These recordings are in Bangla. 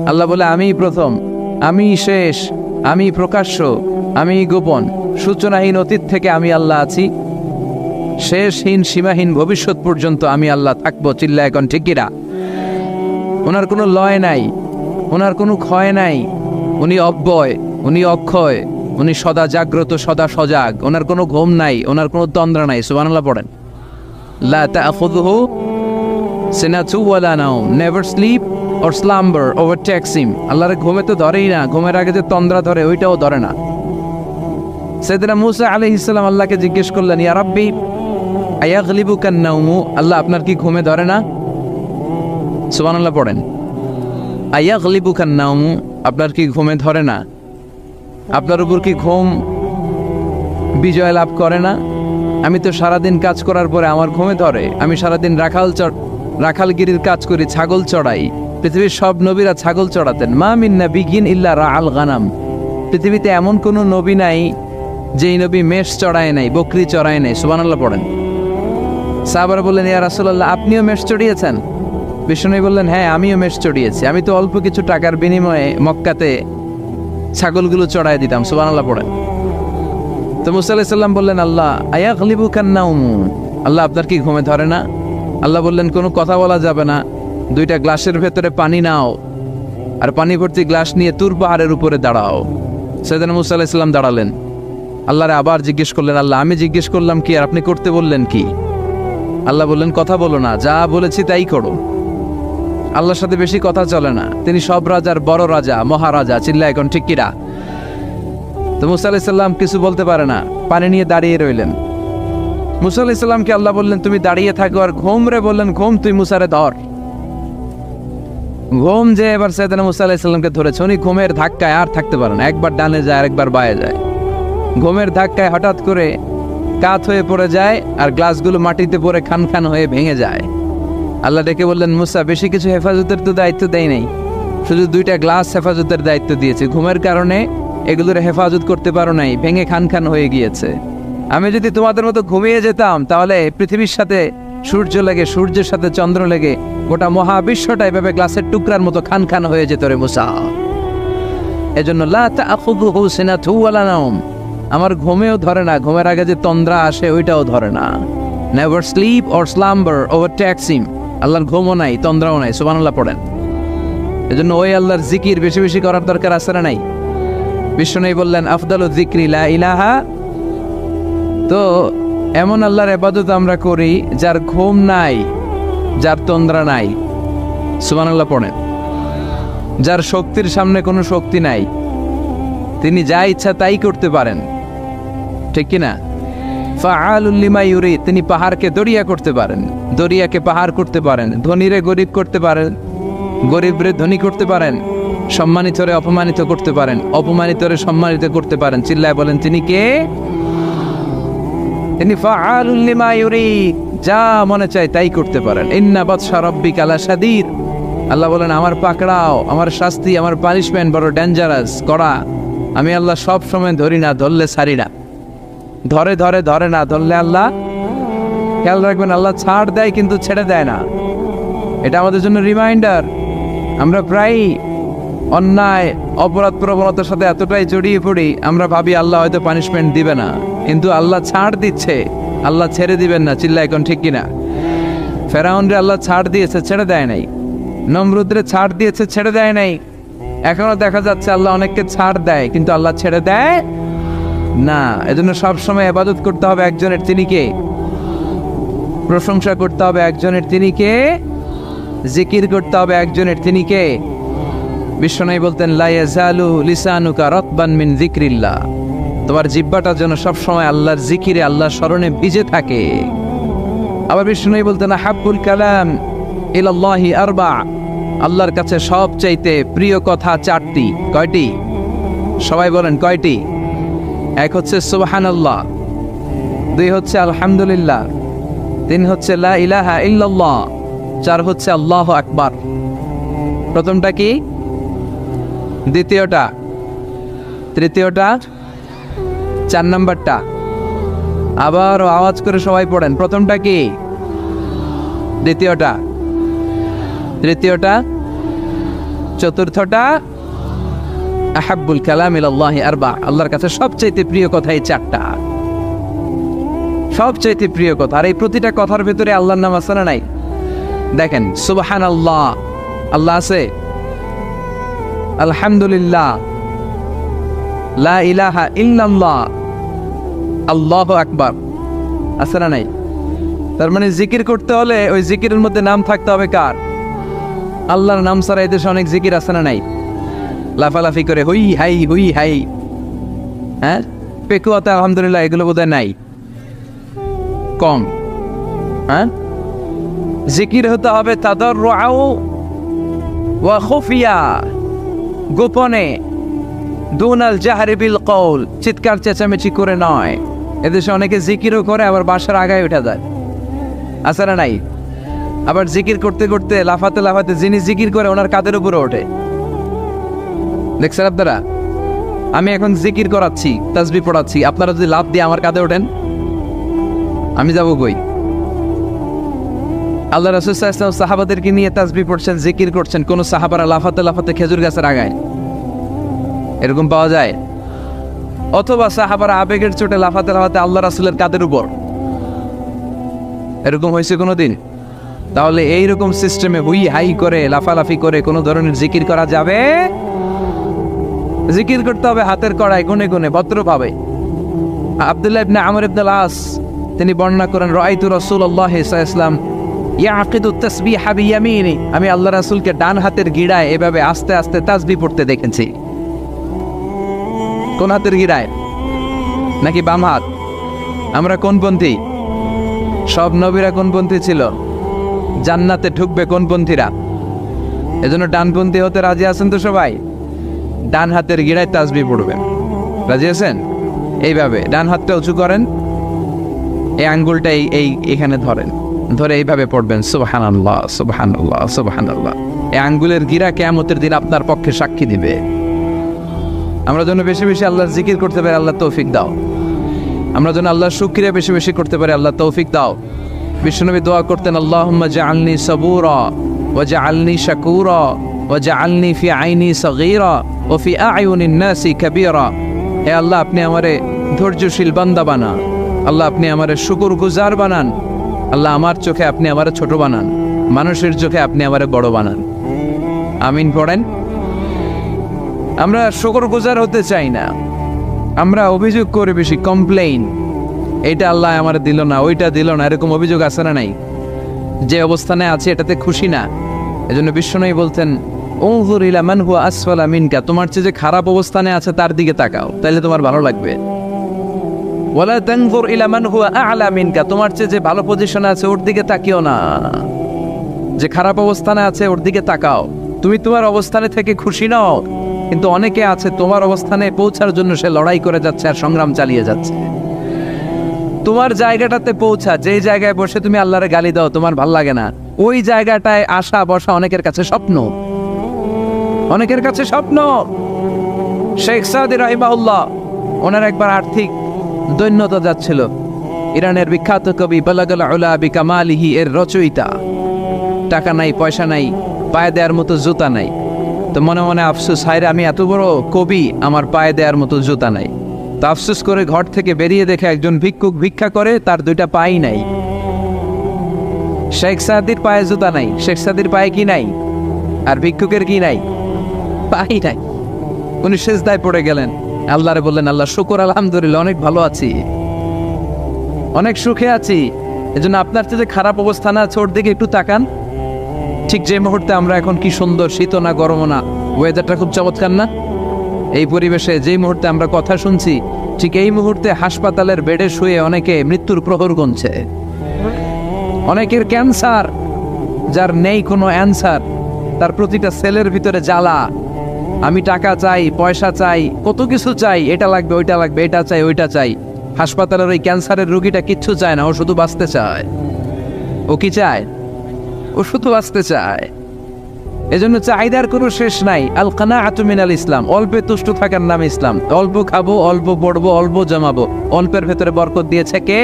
আল্লাহ বলে আমি প্রথম, আমি শেষ, আমি প্রকাশ্য, আমি গোপন, সূচনাহীন অতীত থেকে আমি আল্লাহ আছি, শেষহীন সীমাহীন ভবিষ্যৎ পর্যন্ত আমি আল্লাহ থাকবো। চিল্লা এখন ঠিক কিনা? ওনার কোনো লয় নাই, ওনার কোনো ক্ষয় নাই, উনি অব্যয়, উনি অক্ষয়, উনি সদা জাগ্রত, সদা সজাগ, ওনার কোনো ঘুম নাই, ওনার কোনো তন্দ্রা নাই। সুবহানাল্লাহ পড়েন। লা তাখুযুহু সিনাতু ওয়ালা নাওম, never sleep or slumber overtakes him. আল্লাহর ঘুমে তো ধরেই না, ঘুমের আগে যে তন্দ্রা ধরে ওইটাও ধরে না। সাইয়েদনা মূসা আলাইহিস সালাম আল্লাহকে জিজ্ঞেস করলেন, ইয়া রাব্বি আয়াগলিবুকান নাওমু, আল্লাহ আপনার কি ঘুমে ধরে না? সুবহানাল্লাহ পড়েন। আয়াগলিবুকান নাওমু, আপনার কি ঘুমে ধরে না? আপনার উপর কি ঘুম বিজয় লাভ করে না? আমি তো সারাদিন কাজ করার পরে আমার ঘুমে ধরে। আমি সারাদিন রাখালগিরির কাজ করি, ছাগল চড়াই। পৃথিবীর সব নবীরা ছাগল চড়াতেন। মা মিন নাবিয়্যিন ইল্লা রাআল গানাম, পৃথিবীতে এমন কোনো নবী নাই যেই নবী মেষ চড়ায় নাই, বকরি চড়ায় নাই। সুবহানাল্লাহ পড়েন। সাহাবারা বললেন, ইয়া রাসূলুল্লাহ, আপনিও মেষ চড়িয়েছেন? বিষ্ণু বললেন, হ্যাঁ আমিও মেষ চড়িয়েছি। আমি তো অল্প কিছু টাকার বিনিময়ে মক্কাতে ছাগলগুলো চড়ায় দিতাম। সুবহানাল্লাহ পড়েন। তো মুসা আলাইহিস সালাম বললেন, আল্লাহ আয়াগলিবুকান নাওম, আল্লাহ আপনার কি ঘুমে ধরে না? আল্লাহ বললেন, কোনো কথা বলা যাবে না, দুইটা গ্লাসের ভেতরে পানি নাও, আর পানি ভর্তি গ্লাস নিয়ে তুর পাহাড়ের উপরে দাঁড়াও। সাইয়েদনা মুসা আলাইহিস সালাম দাঁড়ালেন। আল্লাহরে আবার জিজ্ঞেস করলেন, আল্লাহ আমি জিজ্ঞেস করলাম কি আর আপনি করতে বললেন কি? আল্লাহ বললেন, কথা বলো না, যা বলেছি তাই করো। আল্লাহর সাথে বেশি কথা চলে না, তিনি সব রাজার বড় রাজা, মহারাজা। চিল্লা এখন ঠিক কিরা? তো মুসা আলাইহিস সালাম কিছু বলতে পারে না, পানি নিয়ে দাঁড়িয়ে রইলেন। মুসা আলাইহিস সালামকে আল্লাহ বললেন, তুমি দাঁড়িয়ে থাকো। আর ঘুম রে বললেন, ঘুম তুই মুসারে ধর। ঘুম যে এবার সাইয়েদনা মুসা আলাইহিস সালামকে ধরেছে, উনি ঘুমের ধাক্কায় আর থাকতে পারে না, একবার ডানে যায় আর একবার বায়ে যায়। ঘুমের ধাক্কায় হঠাৎ করে কাত হয়ে পড়ে যায়, আর গ্লাসগুলো মাটিতে পড়ে খান খান হয়ে ভেঙে যায়। আল্লাহ ডেকে বললেন, মুসা বেশি কিছু হেফাজতের তো দায়িত্ব দেয় নাই, শুধু দুইটা গ্লাস হেফাজতের দায়িত্ব দিয়েছে। ঘুমের কারণে এগুলোর হেফাজত করতে পারো নাই, ভেঙে খান খান হয়ে গিয়েছে। আমি যদি তোমাদের মতো ঘুমিয়ে যেতাম, তাহলে পৃথিবীর সাথে সূর্য লেগে, সূর্যের সাথে চন্দ্র লেগে গোটা মহাবিশ্বটা এভাবে গ্লাসের টুকরার মতো খান খান হয়ে যেত রে মুসা। এজন্য লা তাখুযুহু সিনাতু ওয়ালা নাওম, আমার ঘুমেও ধরে না, ঘুমের আগে যে তন্দ্রা আসে ওইটাও ধরে না। Never sleep or slumber overtakes him, আল্লাহর ঘুমও নাই, তন্দ্রাও নাই। সুবহানাল্লাহ পড়েন। এজন্য ওই আল্লাহর জিকির বেশি বেশি করার দরকার আছে না নাই? বিষ্ণু বললেন, আফদালু যিকরি লা ইলাহা। তো এমন আল্লাহর ইবাদত আমরা করি যার ঘুম নাই, যার তন্দ্রা নাই। সুবহানাল্লাহ পড়েন। যার শক্তির সামনে কোনো শক্তি নাই, তিনি যা ইচ্ছা তাই করতে পারেন, ঠিক কিনা? ফাআলুল লিমা ইউরিদ, তিনি পাহাড়কে দরিয়া করতে পারেন, দরিয়াকে পাহাড় করতে পারেন, ধনীরে গরিব করতে পারেন, গরিবরে ধনী করতে পারেন, সম্মানিতরে অপমানিত করতে পারেন, অপমানিতরে সম্মানিত করতে পারেন। চিল্লায় বলেন, তিনি কে? তিনি ফাআলুল লিমা ইউরিদ, যা মনে চায় তাই করতে পারেন। ইন্না বাতশা রাব্বিকা লাশাদীদ, আল্লাহ বলেন, আমার পাকড়াও, আমার শাস্তি, আমার পানিশমেন্ট বড় ডেঞ্জারাস, কড়া। আমি আল্লাহ সব সময় ধরি না, ধরলে ছাড়ি না। ধরে ধরে ধরে না, ধরলে আল্লাহ, খেয়াল রাখবেন, আল্লাহ ছাড় দেয় কিন্তু ছেড়ে দেয় না। এটা আমাদের জন্য রিমাইন্ডার। আমরা প্রায় অন্যায় অপরাধ প্রবণতার সাথে এতটাই জড়িয়ে পড়ি, আমরা ভাবি আল্লাহ হয়তো পানিশমেন্ট দিবে না, কিন্তু আল্লাহ ছাড় দিচ্ছে, আল্লাহ ছেড়ে দিবেন না। চিল্লা এখন ঠিক কিনা? ফেরাউনরে আল্লাহ ছাড় দিয়েছে, ছেড়ে দেয় নাই। নমরুদরে ছাড় দিয়েছে, ছেড়ে দেয় নাই। এখনো দেখা যাচ্ছে আল্লাহ অনেককে ছাড় দেয়, কিন্তু আল্লাহ ছেড়ে দেয় না। এজন্য সবসময় ইবাদত করতে হবে একজনের, তিনি কে? প্রশংসা করতে হবে একজনের, তিনি কে? জিকির করতে হবে একজনের, তিনি কে? বিশ্বনবী বলতেন, লা ইয়াজালু লিসানুকা রাতবান মিন যিকরিল্লাহ, তোমার জিহ্বাটা যেন সবসময় আল্লাহর জিকিরে, আল্লাহর স্মরণে ভিজে থাকে। আবার বিশ্বনবী বলতেন, হাব্বুল কালাম ইলাল্লাহি আরবা, আল্লাহর কাছে সবচাইতে প্রিয় কথা চারটি। কয়টি? সবাই বলেন কয়টি? এক হচ্ছে সুবহানাল্লাহ, দুই হচ্ছে আলহামদুলিল্লাহ, তিন হচ্ছে লা ইলাহা ইল্লাল্লাহ, চার হচ্ছে আল্লাহু আকবার। প্রথমটা কি? দ্বিতীয়টা? তৃতীয়টা? চার নাম্বারটা? আবার আওয়াজ করে সবাই পড়েন, প্রথমটা কি? দ্বিতীয়টা? তৃতীয়টা? চতুর্থটা আহাব্বুল কালাম ইলাল্লাহি আরবা, আল্লাহর কাছে সবচাইতে প্রিয় কথা এই চারটা, সবচাইতে প্রিয় কথা। আর এই প্রতিটা কথার ভিতরে আল্লাহর নাম আছে না নাই? দেখেন, সুবহানাল্লাহ আল্লাহ আছে, আলহামদুলিল্লাহ, লা ইলাহা ইল্লাল্লাহ, আল্লাহু আকবার, আছে না নাই? তার মানে জিকির করতে হলে ওই জিকিরের মধ্যে নাম থাকতে হবে কার? আল্লাহর নাম ছাড়া এই দেশে অনেক জিকির আছে না নাই? লাফালাফি করে হুই হাই, হ্যাঁ, পেকুয়াতে আলহামদুলিল্লাহ, এগুলো বোধহয় নাই, কম। হ্যাঁ, জিকির হতে হবে তাদাররুআ ওয়া খুফিয়া, গোপনে, দুনাল জাহরি বিল কওল, চিৎকার চেঁচামেচি করে নয়। এদেশে অনেকে জিকিরও করে আবার বাসার আগায় উঠে যায়, আছে না নাই? আবার জিকির করতে করতে লাফাতে লাফাতে যিনি জিকির করে ওনার কাঁধের উপরে ওঠে, দেখছেন আপনারা? আমি এখন জিকির করাচ্ছি, তাসবিহ পড়াচ্ছি, আপনারা যদি লাফ দিয়ে আমার কাঁধে ওঠেন, আমি যাবো কই? আল্লাহ রাসূল সাল্লাল্লাহু আলাইহি ওয়াসাল্লাম সাহাবাদেরকে নিয়ে তাসবিহ পড়ছেন, জিকির করছেন, কোন সাহাবারা লাফাতে লাফাতে খেজুর গাছের আগায়, এরকম পাওয়া যায়? অথবা সাহাবারা আবেগের চোটে লাফাতে লাফাতে আল্লাহ রাসূলের কাঁধের উপর, এরকম হয়েছে কোনোদিন? তাহলে এইরকম সিস্টেমে হুই হাই করে লাফালাফি করে কোনো ধরনের জিকির করা যাবে? জিকির করতে হবে হাতের কড়ায়, গুনে গুনে, ভদ্রভাবে। আব্দুল্লাহ ইবনে আমর ইবনে আল-আস তিনি বর্ণনা করেন, রাআইতু রাসূলুল্লাহ সাল্লাল্লাহু আলাইহি ওয়াসাল্লাম ইয়াকিদু তাসবিহা বিয়ামিনি, আমি আল্লাহ রাসূলকে ডান হাতের গিড়ায় এভাবে আস্তে আস্তে তাসবিহ পড়তে দেখেছি। কোন হাতের গিড়ায়? নাকি বাম হাত? আমরা কোন পন্থী? সব নবীরা কোন পন্থী ছিল? জান্নাতে ঢুকবে কোন পন্থীরা? এজন্য ডানপন্থী হতে রাজি আছেন তো সবাই? ডান হাতের গিড়ায় তাসবিহ পড়বেন, রাজি আছেন? এইভাবে ডান হাতটা উঁচু করেন, এই আঙ্গুলটা এইখানে ধরেন, ধরে এইভাবে পড়বেন সুবহানাল্লাহ সুবহানাল্লাহ সুবহানাল্লাহ। এই আঙ্গুলের গিরা কিয়ামতের দিন আপনার পক্ষে সাক্ষী দিবে। আমরা যেন বেশি বেশি আল্লাহর জিকির করতে পারি, আল্লাহ তৌফিক দাও। আমরা যেন আল্লাহর শুকরিয়া বেশি বেশি করতে পারি, আল্লাহ তৌফিক দাও। বিশ্বনবী দোয়া করতেন, আল্লাহুম্মা জাআলনি সাবুরা ওয়া জাআলনি শাকুরা ওয়া জাআলনি ফি আইনি সগীরা ওয়া ফি আ'য়ুনিন নাসি কাবীরা। হে আল্লাহ, আপনি আমারে ধৈর্যশীল বান্দা বানান, আল্লাহ আপনি আমারে শুকরগুজার বানান, আল্লাহ আমার চোখে আপনি আমারে ছোট বানান, মানুষের চোখে আপনি আমারে বড় বানান। আমিন পড়েন। আমরা শুকরগুজার হতে চাই না, আমরা অভিযোগ করে বেশি, কমপ্লেইন, এইটা আল্লাহ আমার দিল না, ওইটা দিল না, এরকম অভিযোগ আছে না নাই? যে অবস্থানে আছে এটাতে খুশি না। এজন্য বিশ্বনবী বলতেন, উনজুর ইলা মান হুয়া আসফালা মিনকা, তোমার চেয়ে যে খারাপ অবস্থানে আছে তার দিকে তাকাও, তাহলে তোমার ভালো লাগবে। ওয়ালা তানজুর ইলা মান হুয়া আ'লা মিনকা, তোমার চেয়ে যে ভালো পজিশনে আছে ওর দিকে তাকিও না, যে খারাপ অবস্থানে আছে ওর দিকে তাকাও। তুমি তোমার অবস্থানে থেকে খুশি নাও, কিন্তু অনেকে আছে তোমার অবস্থানে পৌঁছার জন্য সে লড়াই করে যাচ্ছে আর সংগ্রাম চালিয়ে যাচ্ছে। তোমার জায়গাটাতে পৌঁছা, যেই জায়গায় বসে তুমি আল্লাহরে গালি দাও, তোমার ভাল লাগে না, ওই জায়গাটায় আসা বসা অনেকের কাছে স্বপ্ন, অনেকের কাছে স্বপ্ন। শেখ সাদি রাহিমাহুল্লাহ, ওনার একবার আর্থিক দৈন্যতা যাচ্ছিল। ইরানের বিখ্যাত কবি বালাগাল উলা বিকামালিহি এর রচয়িতা, টাকা নাই, পয়সা নাই, পায়ে দেওয়ার মতো জুতা নাই। তো মনে মনে আফসোস, হায়রে আমি এত বড় কবি, আমার পায়ে দেওয়ার মতো জুতা নাই। তো আফসোস করে ঘর থেকে বেরিয়ে দেখে একজন ভিক্ষুক ভিক্ষা করে, তার দুইটা পাই নাই। শেখ সাদির পায়ে জুতা নাই, শেখ সাদির পায়ে কি নাই? আর ভিক্ষুকের কি নাই? পাই নাই। উনি সেজদায় পড়ে গেলেন, আল্লাহরে বললেন, আল্লাহ শুকর, আলহামদুলিল্লাহ, অনেক ভালো আছি, অনেক সুখে আছি। এজন্য আপনার চেয়ে যে খারাপ অবস্থান আছে ওর দিকে একটু তাকান। ঠিক যে মুহূর্তে আমরা এখন কি সুন্দর, শীত না গরম না, ওয়েদারটা খুব চমৎকার না? এই পরিবেশে যেই মুহূর্তে আমরা কথা শুনছি, ঠিক এই মুহূর্তে হাসপাতালের বেডে শুয়ে অনেকে মৃত্যুর প্রহর গুনছে। অনেকের ক্যান্সার, যার নেই কোনো অ্যান্সার, তার প্রতিটা সেলের ভিতরে জ্বালা, আমি টাকা চাই, পয়সা চাই, কত কিছু চাই, এটা লাগবে, ওইটা লাগবে, এটা চাই, ওইটা চাই। হাসপাতালের ওই ক্যান্সারের রোগীটা কিচ্ছু চায় না, ও শুধু বাঁচতে চায়। ও কি চায়? ও শুধু বাঁচতে চায়। এজন্য চাহিদার কোনো শেষ নাই। আল কানাআতু মিনাল ইসলাম, অল্পে তুষ্ট থাকার নাম ইসলাম। অল্প খাবো, অল্প পড়বো, অল্প জমাবো, অল্পের ভেতরে বরকত দিয়েছে কে?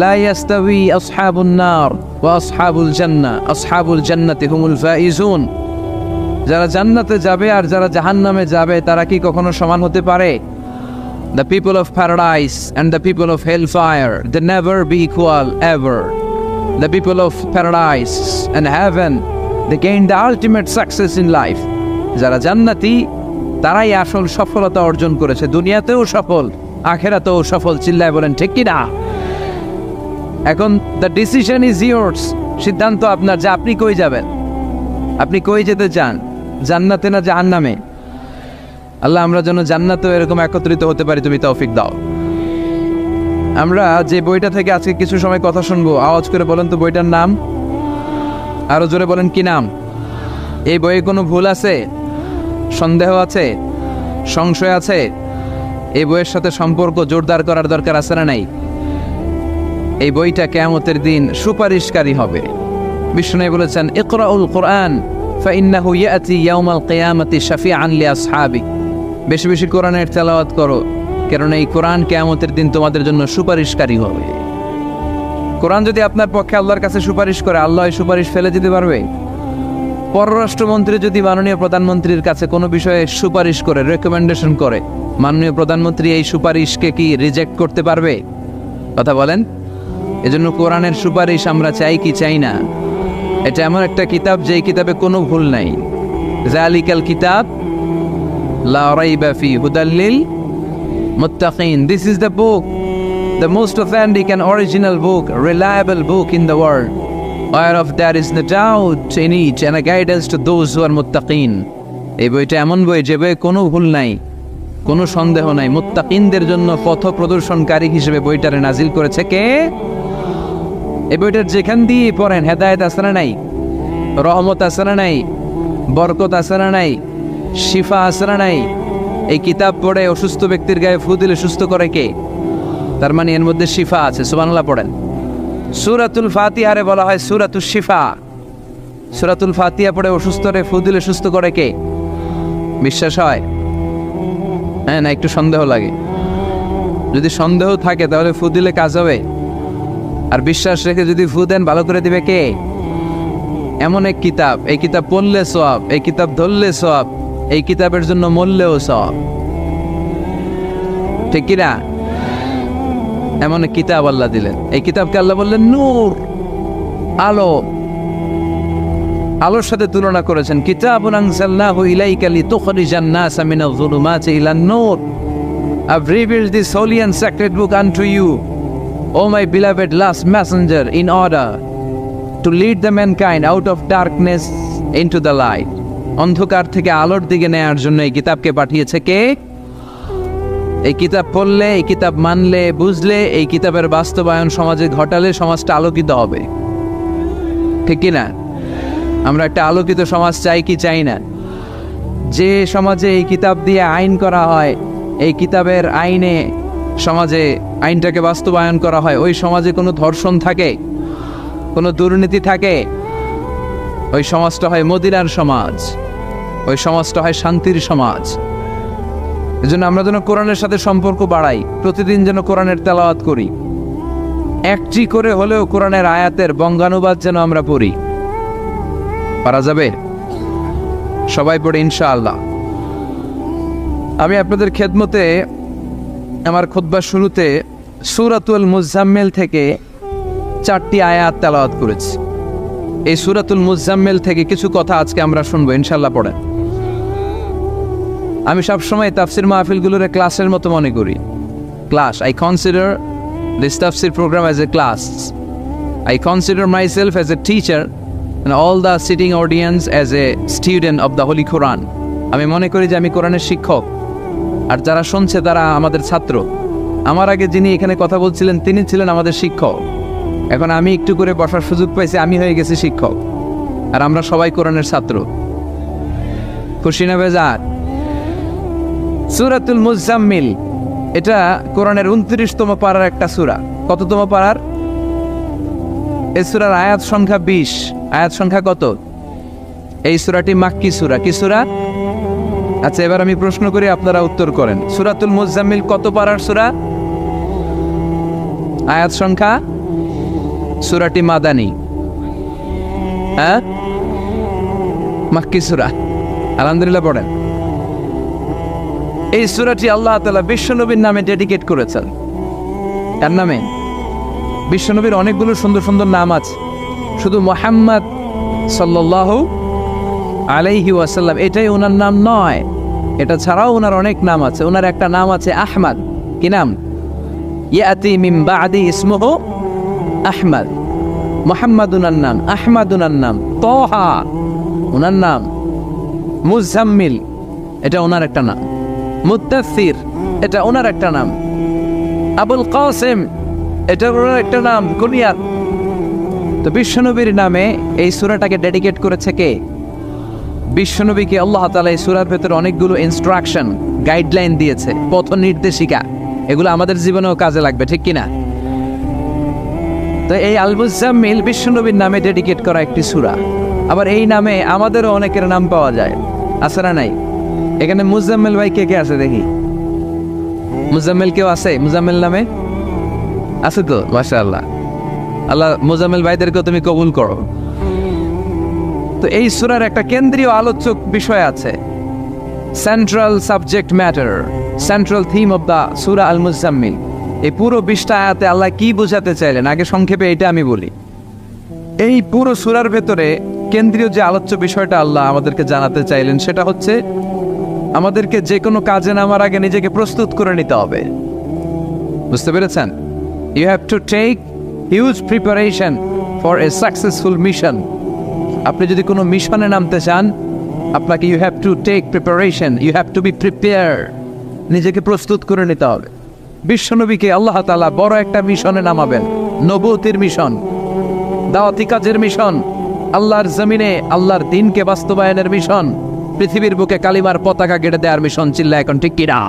লা ইয়াস্তাউই আসহাবুন নার ওয়া আসহাবুল জান্নাহ, আসহাবুল জান্নাতি হুমুল ফাইজুন। যারা জান্নাতে যাবে আর যারা জাহান্নামে যাবে তারা কি কখনো সমান হতে পারে? The people of paradise and the people of hellfire, they never be equal ever. The people of paradise and heaven, they gain the ultimate success in life. যারা জান্নাতি তারাই আসল সফলতা অর্জন করেছে, দুনিয়াতেও সফল, আখেরাতেও সফল। চিল্লায় বলেন ঠিক কি না? এখন the decision is yours, সিদ্ধান্ত আপনার যে আপনি কই যাবেন, আপনি কই যেতে চান, জান্নাতে না জাহান্নামে? আল্লাহ আমরা যেন জান্নাতেও এরকম একত্রিত হতে পারি, তুমি তৌফিক দাও। আমরা যে বইটা থেকে আজকে কিছু সময় কথা শুনবো, আওয়াজ করে বলেন তো বইটার নাম, আরো জোরে বলেন কি নাম? এই বইয়ে কোনো ভুল আছে, সন্দেহ আছে, সংশয় আছে? এই বইয়ের সাথে সম্পর্ক জোরদার করার দরকার আছে না নাই? এই বইটা কিয়ামতের দিন সুপারিশকারী হবে। বিষ্ণু বলেছেন ইকরাউল কোরআন ফাইন্নাহু ইয়াতি ইয়াউমাল কিয়ামাতি শাফিআন লিআসহাবি। বেশি বেশি কোরআনের তেলাওয়াত করো, কারণ এই কোরআন কিয়ামতের দিন তোমাদের জন্য সুপারিশকারী হবে। কোরআন যদি আপনার পক্ষে আল্লাহর কাছে সুপারিশ করে, আল্লাহ এই সুপারিশ ফেলে দিতে পারবে? পররাষ্ট্রমন্ত্রী যদি মাননীয় প্রধানমন্ত্রীর কাছে কোনো বিষয়ে সুপারিশ করে, রেকমেন্ডেশন করে, মাননীয় প্রধানমন্ত্রী এই সুপারিশকে কি রিজেক্ট করতে পারবে? কথা বলেন। এজন্য কোরআনের সুপারিশ আমরা চাই কি চাই না? এটা এমন একটা কিতাব যেই কিতাবে কোনো ভুল নাই। যালিকাল কিতাব লা রাইবা ফি হুদাল লিল মুত্তাকিন। This is the book, the most authentic and original book, reliable book in the world, whereof there is no doubt in it and a guidance to those who are muttaqin. এই বইটা এমন বই যে বইয়ে কোনো ভুল নাই, কোনো সন্দেহ নাই। মুত্তাকিনদের জন্য পথ প্রদর্শনকারী হিসেবে বইটারে নাজিল করেছে কে? এই বইটার যেখান দিয়ে পড়েন হেদায়েত আছে না নাই, রহমত আছে না নাই, বরকত আছে না নাই, শিফা আছে না নাই? এই কিতাব পড়ে অসুস্থ ব্যক্তির গায়ে ফু দিলে সুস্থ করে কে? তার মানে এর মধ্যে শিফা আছে। সুবহানাল্লাহ পড়েন। সূরাতুল ফাতিহারে বলা হয় সূরাতুশ শিফা। সূরাতুল ফাতিহা পড়ে অসুস্থরে ফু দিলে সুস্থ করে কে? বিশ্বাস হয়? হ্যাঁ না একটু সন্দেহ লাগে? যদি সন্দেহ থাকে তাহলে ফু দিলে কাজ হবে? আর বিশ্বাস রেখে যদি ফু দেন ভালো করে দিবে কে? এমন এক কিতাব, এই কিতাব পড়লে সওয়াব, এই কিতাব ধরলে সওয়াব, এই কিতাবের জন্য মরলেও সওয়াব। ঠিক কি না? এমন এক কিতাব আল্লাহ দিলেন। এই কিতাবকে আল্লাহ বললেন নূর, আলো। আলোর সাথে তুলনা করেছেন কিতাবুন আনজালনাহু ইলাইকা লিতুখরিজান NASA Minaj যুলুমাতি ইলান Noor. I've revealed this holy and sacred book unto you, O my beloved last messenger, in order to lead the mankind out of darkness into the light. অন্ধকার থেকে আলোর দিকে নেয়ার জন্য এই কিতাবকে পাঠিয়েছে কে? এই কিতাব পড়লে, এই কিতাব মানলে, বুঝলে, এই কিতাবের বাস্তবায়ন সমাজে ঘটালে সমাজটা আলোকিত হবে। ঠিক কি না? আমরা একটা আলোকিত সমাজ চাই কি চাই না? যে সমাজে এই কিতাব দিয়ে আইন করা হয়, এই কিতাবের আইনে সমাজে আইনটাকে বাস্তবায়ন করা হয়, ওই সমাজে কোনো ধর্ষণ থাকে, কোনো দুর্নীতি থাকে, ওই সমাজটা হয় মদিনার সমাজ, ওই সমাজটা হয় শান্তির সমাজ। এজন্য আমরা যেন কোরআনের সাথে সম্পর্ক বাড়াই, প্রতিদিন যেন কোরআনের তেলাওয়াত করি, একটি করে হলেও কোরআনের আয়াতের বঙ্গানুবাদ যেন আমরা পড়ি। পারা যাবে? সবাই পড়ে ইনশাআল্লাহ। আমি আপনাদের খেদমতে আমার খুতবার শুরুতে সূরাতুল মুজাম্মিল থেকে 4টি আয়াত তেলাওয়াত করেছি। এই সূরাতুল মুজাম্মিল থেকে কিছু কথা আজকে আমরা শুনবো ইনশাআল্লাহ। পড়েন। আমি সবসময় তাফসির মাহফিলগুলোর ক্লাসের মতো মনে করি। Class, I consider this tafsir program as a class. I consider myself as a teacher and all the sitting audience as a student of the Holy Quran. আমি মনে করি যে আমি কোরআনের শিক্ষক, আর যারা শুনছে তারা আমাদের ছাত্র। আমার আগে যিনি এখানে কথা বলছিলেন তিনি ছিলেন আমাদের শিক্ষক। এখন আমি একটু করে বসার সুযোগ পাইছি, আমি হয়ে গেছি শিক্ষক, আর আমরা সবাই কোরআনের ছাত্র। খুশি না বেজার? সূরাতুল মুজাম্মিল এটা কোরআনের 29তম পারার একটা সূরা। কততম পারার? এই সূরার আয়াত সংখ্যা 20। আয়াত সংখ্যা কত? এই সূরাটি মাক্কি সূরা। কি সূরা? আচ্ছা, এবার আমি প্রশ্ন করি, আপনারা উত্তর করেন। সূরাতুল মুজাম্মিল কত পারার সূরা? আয়াত সংখ্যা? সূরাটি মাদানী। হ্যাঁ, মাক্কি সূরা। আলহামদুলিল্লাহ পড়েন। এই সূরাটি আল্লাহ তাআলা বিশ্বনবীর নামে ডেডিকেট করেছেন। কার নামে? বিশ্বনবীর অনেকগুলো সুন্দর সুন্দর নাম আছে, শুধু মুহাম্মদ সাল্লাল্লাহু আলাইহি ওয়াসাল্লাম এটাই ওনার নাম নয়, এটা ছাড়াও ওনার অনেক নাম আছে। ওনার একটা নাম আছে আহমদ। কি নাম? ইয়াতি মিন বাদি ইসমুহু আহমদ। মুহাম্মদ ওনার নাম, আহমদ ওনার নাম, তাহা ওনার নাম, মুজাম্মিল এটা ওনার একটা নাম, মুদ্দাসসির এটা ওনার একটা নাম, আবুল কাসিম এটা ওনার একটা নাম, কুনিয়াত। তো বিশ্বনবীর নামে এই সূরাটাকে ডেডিকেট করেছে কে? বিশ্বনবীকে আল্লাহ তাআলা এই সূরার ভেতরে অনেকগুলো ইনস্ট্রাকশন, গাইডলাইন দিয়েছে, পথ নির্দেশিকা। এগুলো আমাদের জীবনেও কাজে লাগবে, ঠিক কিনা? তো এই আল মুজাম্মিল বিশ্বনবীর নামে ডেডিকেট করা একটি সূরা। আবার এই নামে আমাদেরও অনেকের নাম পাওয়া যায়, আছে না নাই? এখানে মুজাম্মিল ভাই কে কে আছে দেখি? মুজাম্মিল কেউ আছে মুজাম্মিল নামে? আছে তো, মাশাআল্লাহ। আল্লাহ মুজাম্মিল ভাইদেরকে তুমি কবুল করো। তো এই সূরার একটা কেন্দ্রীয় আলোচক বিষয় আছে, central subject matter, central theme of the সূরা আল মুজাম্মিল। এই পুরো 20টা আয়াতে আল্লাহ কি বোঝাতে চাইলেন, আগে সংক্ষেপে এটা আমি বলি। এই পুরো সূরার ভেতরে কেন্দ্রীয় যে আলোচ্য বিষয়টা আল্লাহ আমাদেরকে জানাতে চাইলেন সেটা হচ্ছে আমাদেরকে যে কোনো কাজে নামার আগে নিজেকে প্রস্তুত করে নিতে হবে। বুঝতে পেরেছেন? You have to take huge preparation for a successful mission. আপনি যদি কোনো মিশনে নামতে চান, আপনাকে you have to take preparation, you have to be prepare. নিজেকে প্রস্তুত করে নিতে হবে। বিশ্বনবীকে আল্লাহ তাআলা বড় একটা মিশনে নামাবেন, নবুয়তের মিশন, দাওয়াতি কাজের মিশন, আল্লাহর জমিনে আল্লাহর দ্বীনকে বাস্তবায়নের মিশন, পৃথিবীর বুকে কালিমার পতাকা গেড়ে দেওয়ার মিশন। চিল্লা এখন ঠিক কিনা?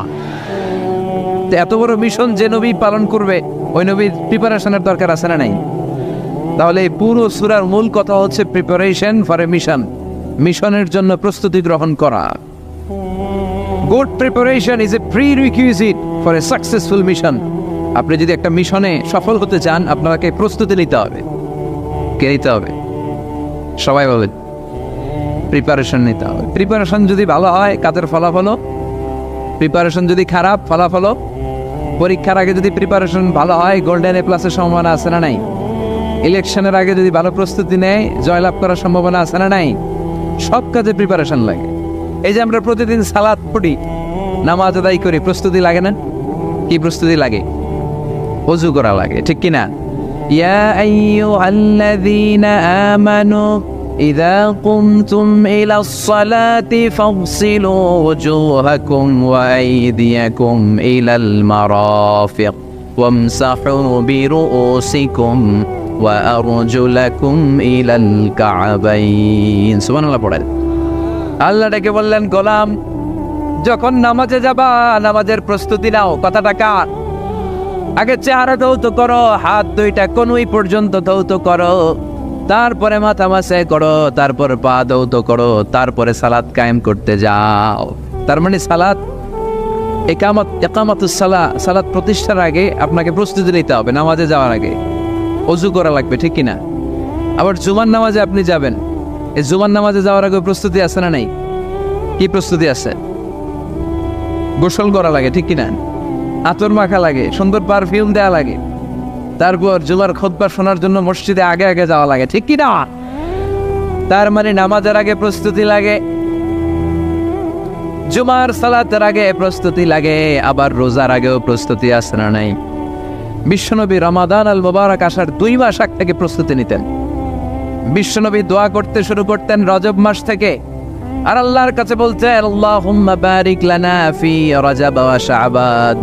তো এত বড় মিশন যে নবী পালন করবে, ওই নবীর প্রিপারেশনের দরকার আছে না নাই? তাহলে এই পুরো সূরার মূল কথা হচ্ছে প্রিপারেশন ফর এ মিশন, মিশনের জন্য প্রস্তুতি গ্রহণ করা। Good preparation is a prerequisite for a successful mission. আপনি যদি একটা মিশনে সফল হতে চান, আপনাকে প্রস্তুতি নিতে হবে। কে নিতে হবে? সবাই বলেন, প্রিপারেশন নিতে হবে। প্রিপারেশন যদি ভালো হয়, কাজের ফলাফলও। প্রিপারেশন যদি খারাপ, ফলাফলও। পরীক্ষার আগে যদি প্রিপারেশন ভালো হয়, গোল্ডেন এ প্লাসের সম্ভাবনা আছে না নাই? ইলেকশনের আগে যদি ভালো প্রস্তুতি নেয়, জয়লাভ করার সম্ভাবনা আছে না নাই? সব কাজে প্রিপারেশন লাগে। এই যে আমরা প্রতিদিন সালাত পড়ি, নামাজ আদায় করি, প্রস্তুতি লাগে না? কি প্রস্তুতি লাগে? ওযু করা লাগে, ঠিক কিনা? ইয়া আইয়ুহাল্লাযীনা আমানু ইযা কুমতুম ইলাস সালাতি ফাগসিলু ওয়ুজুহাকুম ওয়া আইদিয়াকুম ইলাল মারাফিক ওয়ামসাহু বিরুউসিকুম ওয়া আরজুলাকুম ইলাল কা'বাইন। সুবহানাল্লাহ পড়েন। আল্লাহ ডেকে বললেন, গোলাম যখন নামাজে যাবা, নামাজের প্রস্তুতি নাও। কথাটা কার? আগে চেহারা ধৌত করো, হাত দুইটা কনুই পর্যন্ত ধৌত করো, তারপরে মাথা মাসে করো, তারপর পা ধৌত করো, তারপরে সালাত কায়েম করতে যাও। তার মানে সালাত ইকামাতুস সালাত প্রতিষ্ঠার আগে আপনাকে প্রস্তুতি নিতে হবে। নামাজে যাওয়ার আগে ওযু করা লাগবে, ঠিক কিনা? আবার জুমার নামাজে আপনি যাবেন, এই জুমার নামাজে যাওয়ার আগে প্রস্তুতি আছে না নাই? কি প্রস্তুতি আছে? গোসল করা লাগে, ঠিক কিনা? আতর মাখা লাগে, সুন্দর পারফিউম দেওয়া লাগে, তারপর জুমার খুতবা শোনার জন্য মসজিদে আগে আগে যাওয়া লাগে, ঠিক কিনা? তার মানে নামাজের আগে প্রস্তুতি লাগে, জুমার সালাতের আগে প্রস্তুতি লাগে, আবার রোজার আগেও প্রস্তুতি আছে না নাই? বিশ্বনবী রমাদান আল মুবারক আসার 2 মাস আগ থেকে প্রস্তুতি নিতেন। বিশ্বনবী দোয়া করতে শুরু করতেন রজব মাস থেকে, আর আল্লাহর কাছে বলতেন, আল্লাহুম্মা বারিক লানা ফি রজব ওয়া শাবান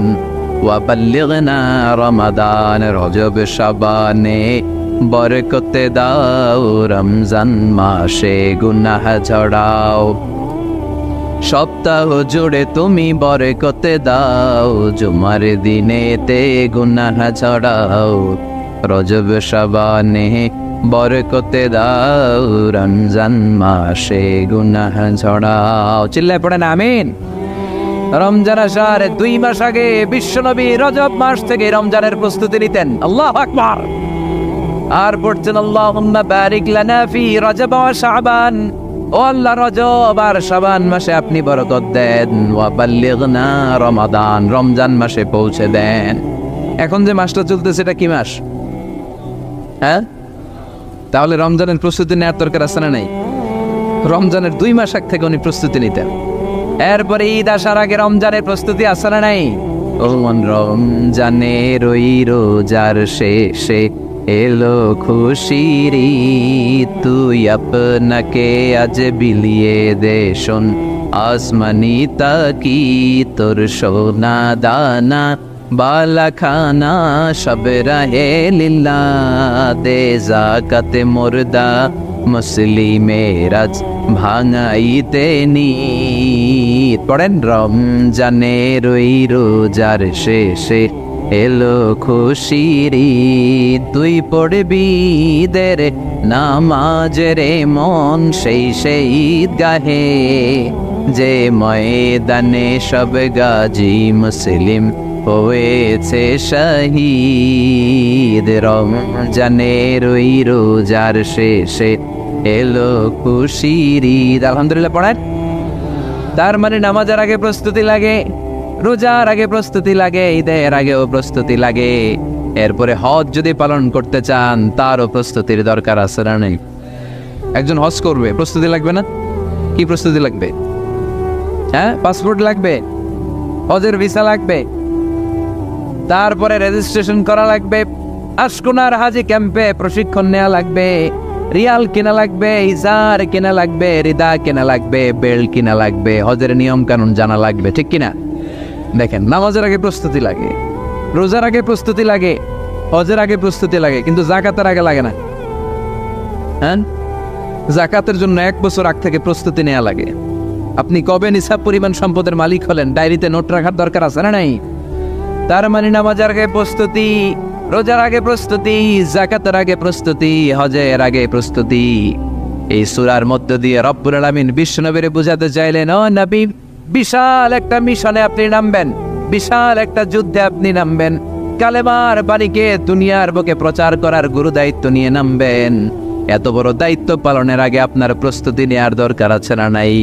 ওয়া বাল্লিগনা রমাদান। রজব শাবানে বরকতে দাও, রমজান মাসে গুনাহ ঝরাও। সপ্তাহ জুড়ে তুমি বরকতে দাও, জুমার দিনেতে গুনাহ ঝরাও। রজব শাবানে বরকতে দাও, রমজান মাসে গুনাহ ঝরাও। চিল্লায় পড়েন আমিন। রমজান আসার 2 মাস আগে বিশ্বনবী রজব মাস থেকে রমজানের প্রস্তুতি নিতেন। আল্লাহু আকবার। আর পড়তেন, আল্লাহুম্মা বারিক লানা ফি রজব ওয়া শাবান ও আল্লাহ, রজব আর শাবান মাসে আপনি বরকত দেন, ওয়া বাল্লিগনা রমাদান, রমজান মাসে পৌঁছে দেন। এখন যে মাসটা চলতেছে এটা কি মাস? হ্যাঁ, তাহলে রমজানের প্রস্তুতি নেওয়ার দরকার আছে না নাই? রমজানের 2 মাস আগ থেকে উনি প্রস্তুতি নিতেন। এরপরে ঈদ আসার আগে রমজানের প্রস্তুতি আছে না নাই? ও মন রমজানের ওই রোজার শেষে এলো খুশির ঈদ, তুই আপনাকে আজ বিলিয়ে দে শোন আসমানি তাকি, তোর সোনা দানা বালা খানা সব রাহে লিল্লা, দে জাকাতে মুর্দা মুসলিমের আজ ভাঙাইতে নিত। পড়েন, রমজানের ওই রোজার শেষে এলো খুশির ঈদ, তুই পড়বি দের নামাজের মন সেই ঈদ গাহে, যে ময়দানে সব গাজী মুসলিম হয়েছে শহীদ। রমজানের ওই রোজার শেষে এলো খুশির ঈদ। আলহামদুলিল্লাহ পড়েন। তার মানে নামাজের আগে প্রস্তুতি লাগে, রোজার আগে প্রস্তুতি লাগে, ঈদের আগেও প্রস্তুতি লাগে। এরপরে হজ যদি পালন করতে চান তারও প্রস্তুতির দরকার আছে না নেই? একজন হজ করবে, প্রস্তুতি লাগবে না? কি প্রস্তুতি লাগবে? হ্যাঁ, পাসপোর্ট লাগবে, হজের ভিসা লাগবে, তারপরে রেজিস্ট্রেশন করা লাগবে, আশকুনার হাজি ক্যাম্পে প্রশিক্ষণ নেওয়া লাগবে, রিয়াল কেনা লাগবে, ইজার কেনা লাগবে, রিদা কেনা লাগবে, বেল্ট কেনা লাগবে, হজের নিয়ম কানুন জানা লাগবে, ঠিক কিনা? দেখেন, নামাজের আগে প্রস্তুতি লাগে, রোজার আগে প্রস্তুতি লাগে, হজের আগে প্রস্তুতি লাগে, কিন্তু জাকাতের আগে লাগে না। হ্যাঁ, জাকাতের জন্য 1 বছর আগ থেকে প্রস্তুতি নেওয়া লাগে। আপনি কবে নিসাব পরিমাণ সম্পদের মালিক হলেন ডায়েরিতে নোট রাখার দরকার আছে না নাই? তার মানে নামাজের আগে প্রস্তুতি, রোজার আগে প্রস্তুতি, জাকাতের আগে প্রস্তুতি, হজের আগে প্রস্তুতি। এই সূরার মধ্য দিয়ে রব্বুল আলামিন বিশ্বনবীরে বুঝাতে চাইলেন, ও নবী, বিশাল একটা মিশনে আপনি নামবেন, বিশাল একটা যুদ্ধে আপনি নামবেন, কালেমার বাণীকে দুনিয়ার বুকে প্রচার করার গুরু দায়িত্ব নিয়ে নামবেন। এত বড় দায়িত্ব পালনের আগে আপনার প্রস্তুতি নেওয়ার দরকার আছে না নাই?